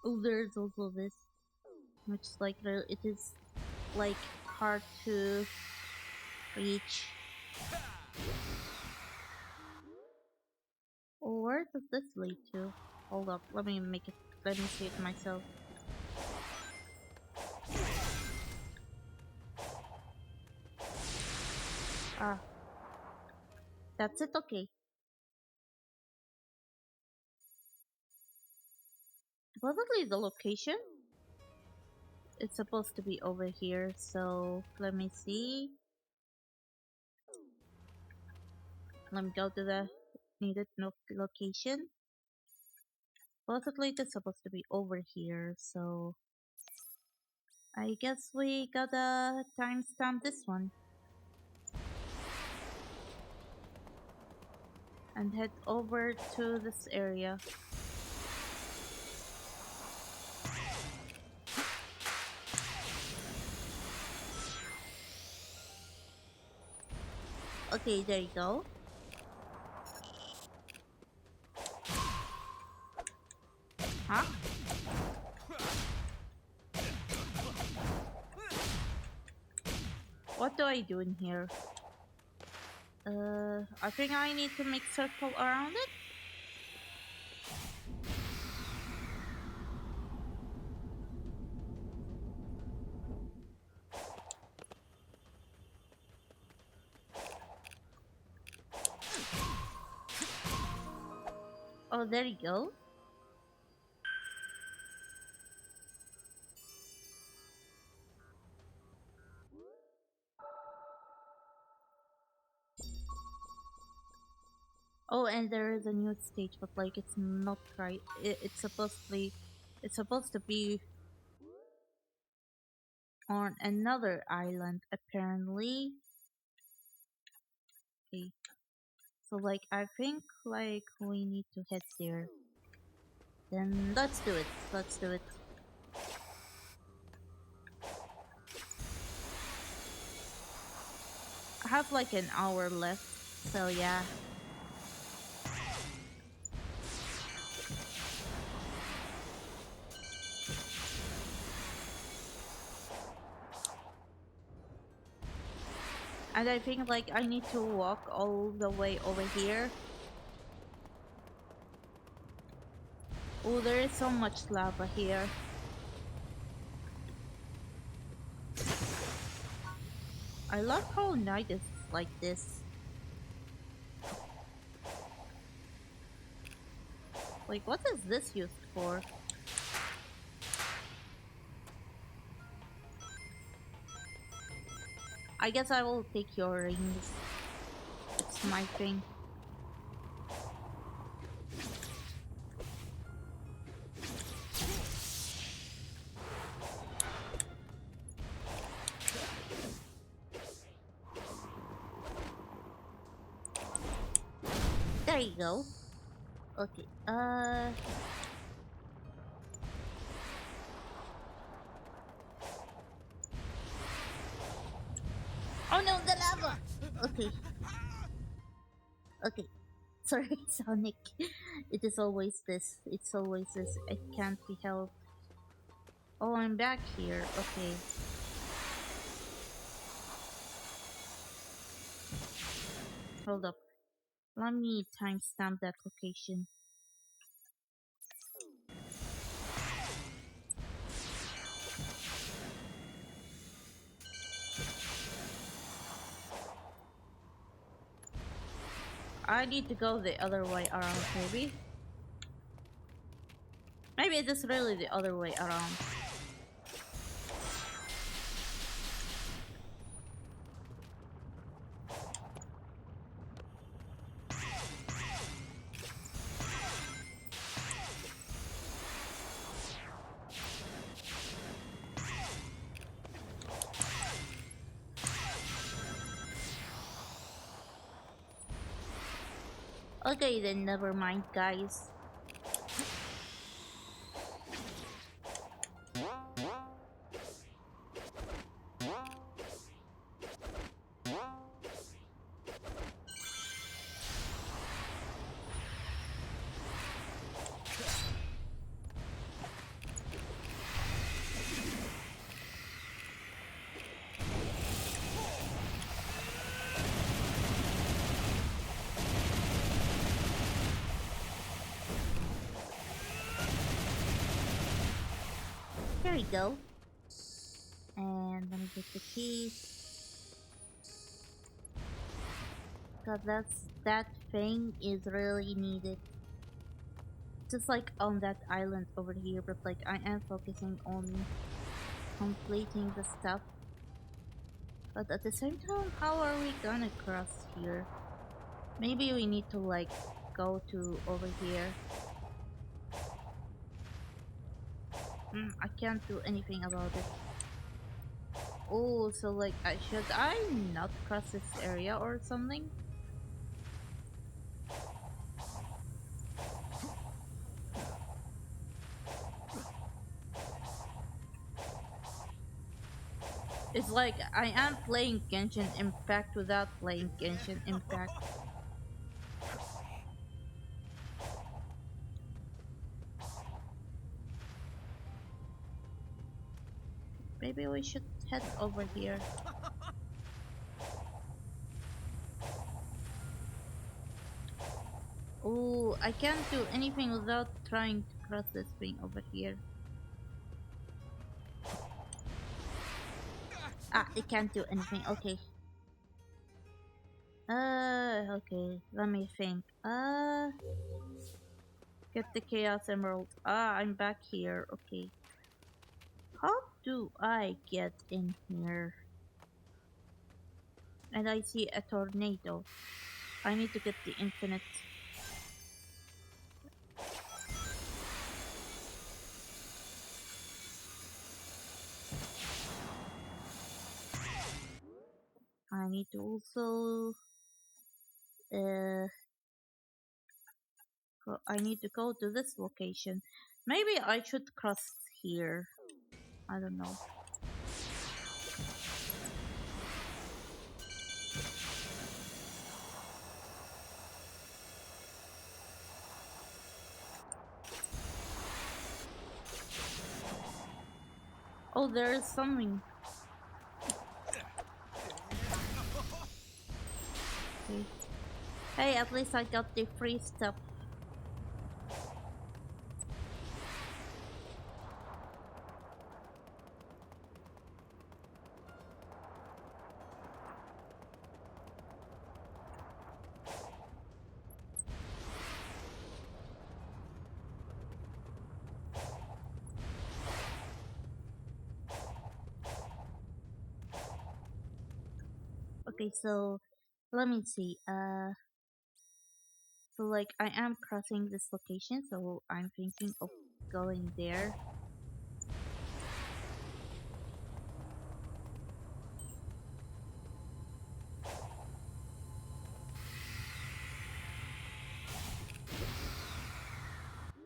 Oh, there's also this, which is like it is like hard to reach. Oh, where does this lead to? Hold up, let me see it myself. Ah, that's it. Okay. Probably the location. It's supposed to be over here, so let me see. Let me go to the needed location. Possibly it's supposed to be over here, so I guess we gotta timestamp this one. And head over to this area. Okay, there you go. Huh? What do I do in here? I think I need to make circle around it. Oh, there you go. Oh, and there is a new stage, but like it's not right. It's supposed to be on another island apparently. Okay, so like I think like we need to head there. Then let's do it. Let's do it. have like an hour left, so yeah. And I think like I need to walk all the way over here. Oh, there is so much lava here. I love how night is like this. Like, what is this used for? I guess I will take your rings. It's my thing. There you go. Okay, oh no, the lava! Okay. Okay. Sorry, Sonic. It is always this. It's always this. It can't be helped. Oh, I'm back here. Okay. Hold up. Let me timestamp that location. I need to go the other way around, maybe? Maybe it is really the other way around. Okay, then never mind, guys. Here we go. And let me get the key. Cause that thing is really needed. Just like on that island over here, but like I am focusing on completing the stuff. But at the same time, how are we gonna cross here? Maybe we need to like go to over here. I can't do anything about it. Oh, so like, should I not cross this area or something? It's like I am playing Genshin Impact without playing Genshin Impact. Maybe we should head over here. Oh, I can't do anything without trying to cross this thing over here. Ah, it can't do anything. Okay. Okay. Let me think. Get the Chaos Emerald. Ah, I'm back here. Okay. How do I get in here? And I see a tornado. I need to get the infinite. I need to also I need to go to this location. Maybe I should cross here. I don't know. Oh, there's something. Okay. Hey, at least I got the free stuff. Okay, so let me see. So like I am crossing this location, so I'm thinking of going there.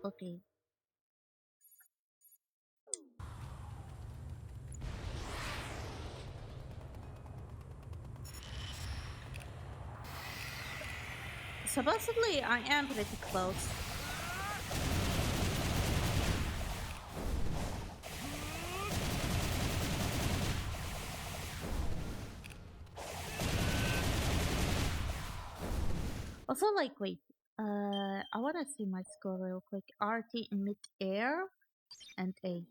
Okay. Supposedly I am pretty close. Also, like, wait, I wanna see my score real quick. RT in mid-air and A.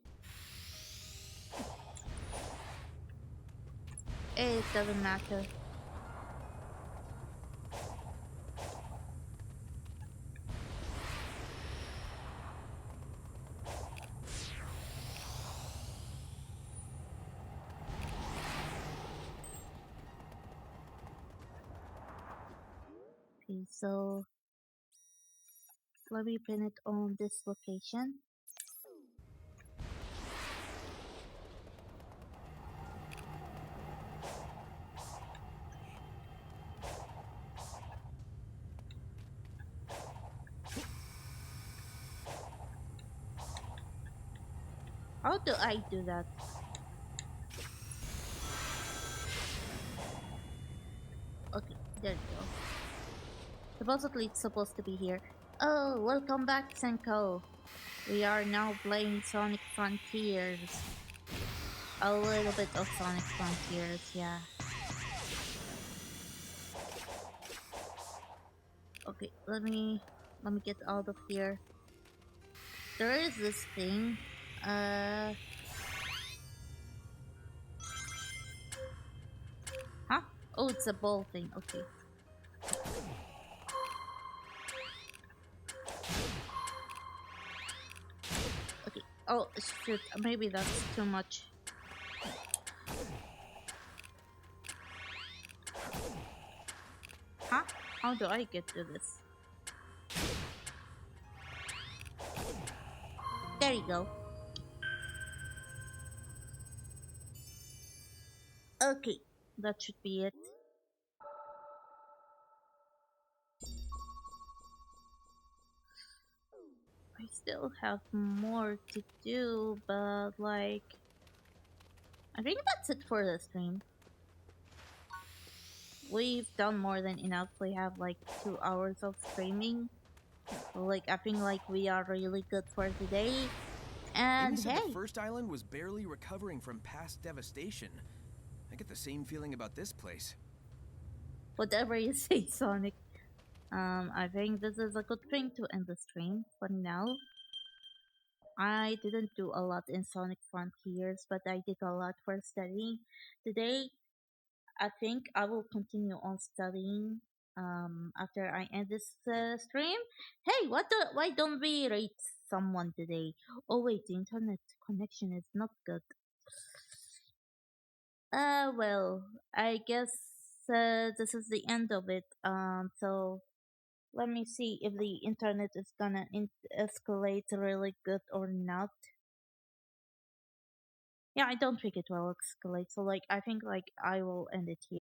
It doesn't matter. Okay, so let me pin it on this location. How do I do that? Okay, there you go. Supposedly it's supposed to be here. Oh, welcome back, Senko. We are now playing Sonic Frontiers. A little bit of Sonic Frontiers, yeah. Okay, let me get out of here. There is this thing. Huh? Oh, it's a ball thing. Okay. Okay. Oh, shit. Maybe that's too much. Huh? How do I get to this? There you go. Okay. That should be it. I still have more to do, but like... I think that's it for the stream. We've done more than enough. We have like 2 hours of streaming. Like, I think like we are really good for today. And Amy said hey, the first island was barely recovering from past devastation. I get the same feeling about this place. whatever you say, Sonic. I think this is a good thing to end the stream for now. I didn't do a lot in Sonic Frontiers, but I did a lot for studying. Today, I think I will continue on studying after I end this stream. Hey, why don't we rate someone today? Oh wait, the internet connection is not good. Well, I guess this is the end of it. So let me see if the internet is gonna escalate really good or not. Yeah, I don't think it will escalate. So like, I think like I will end it here.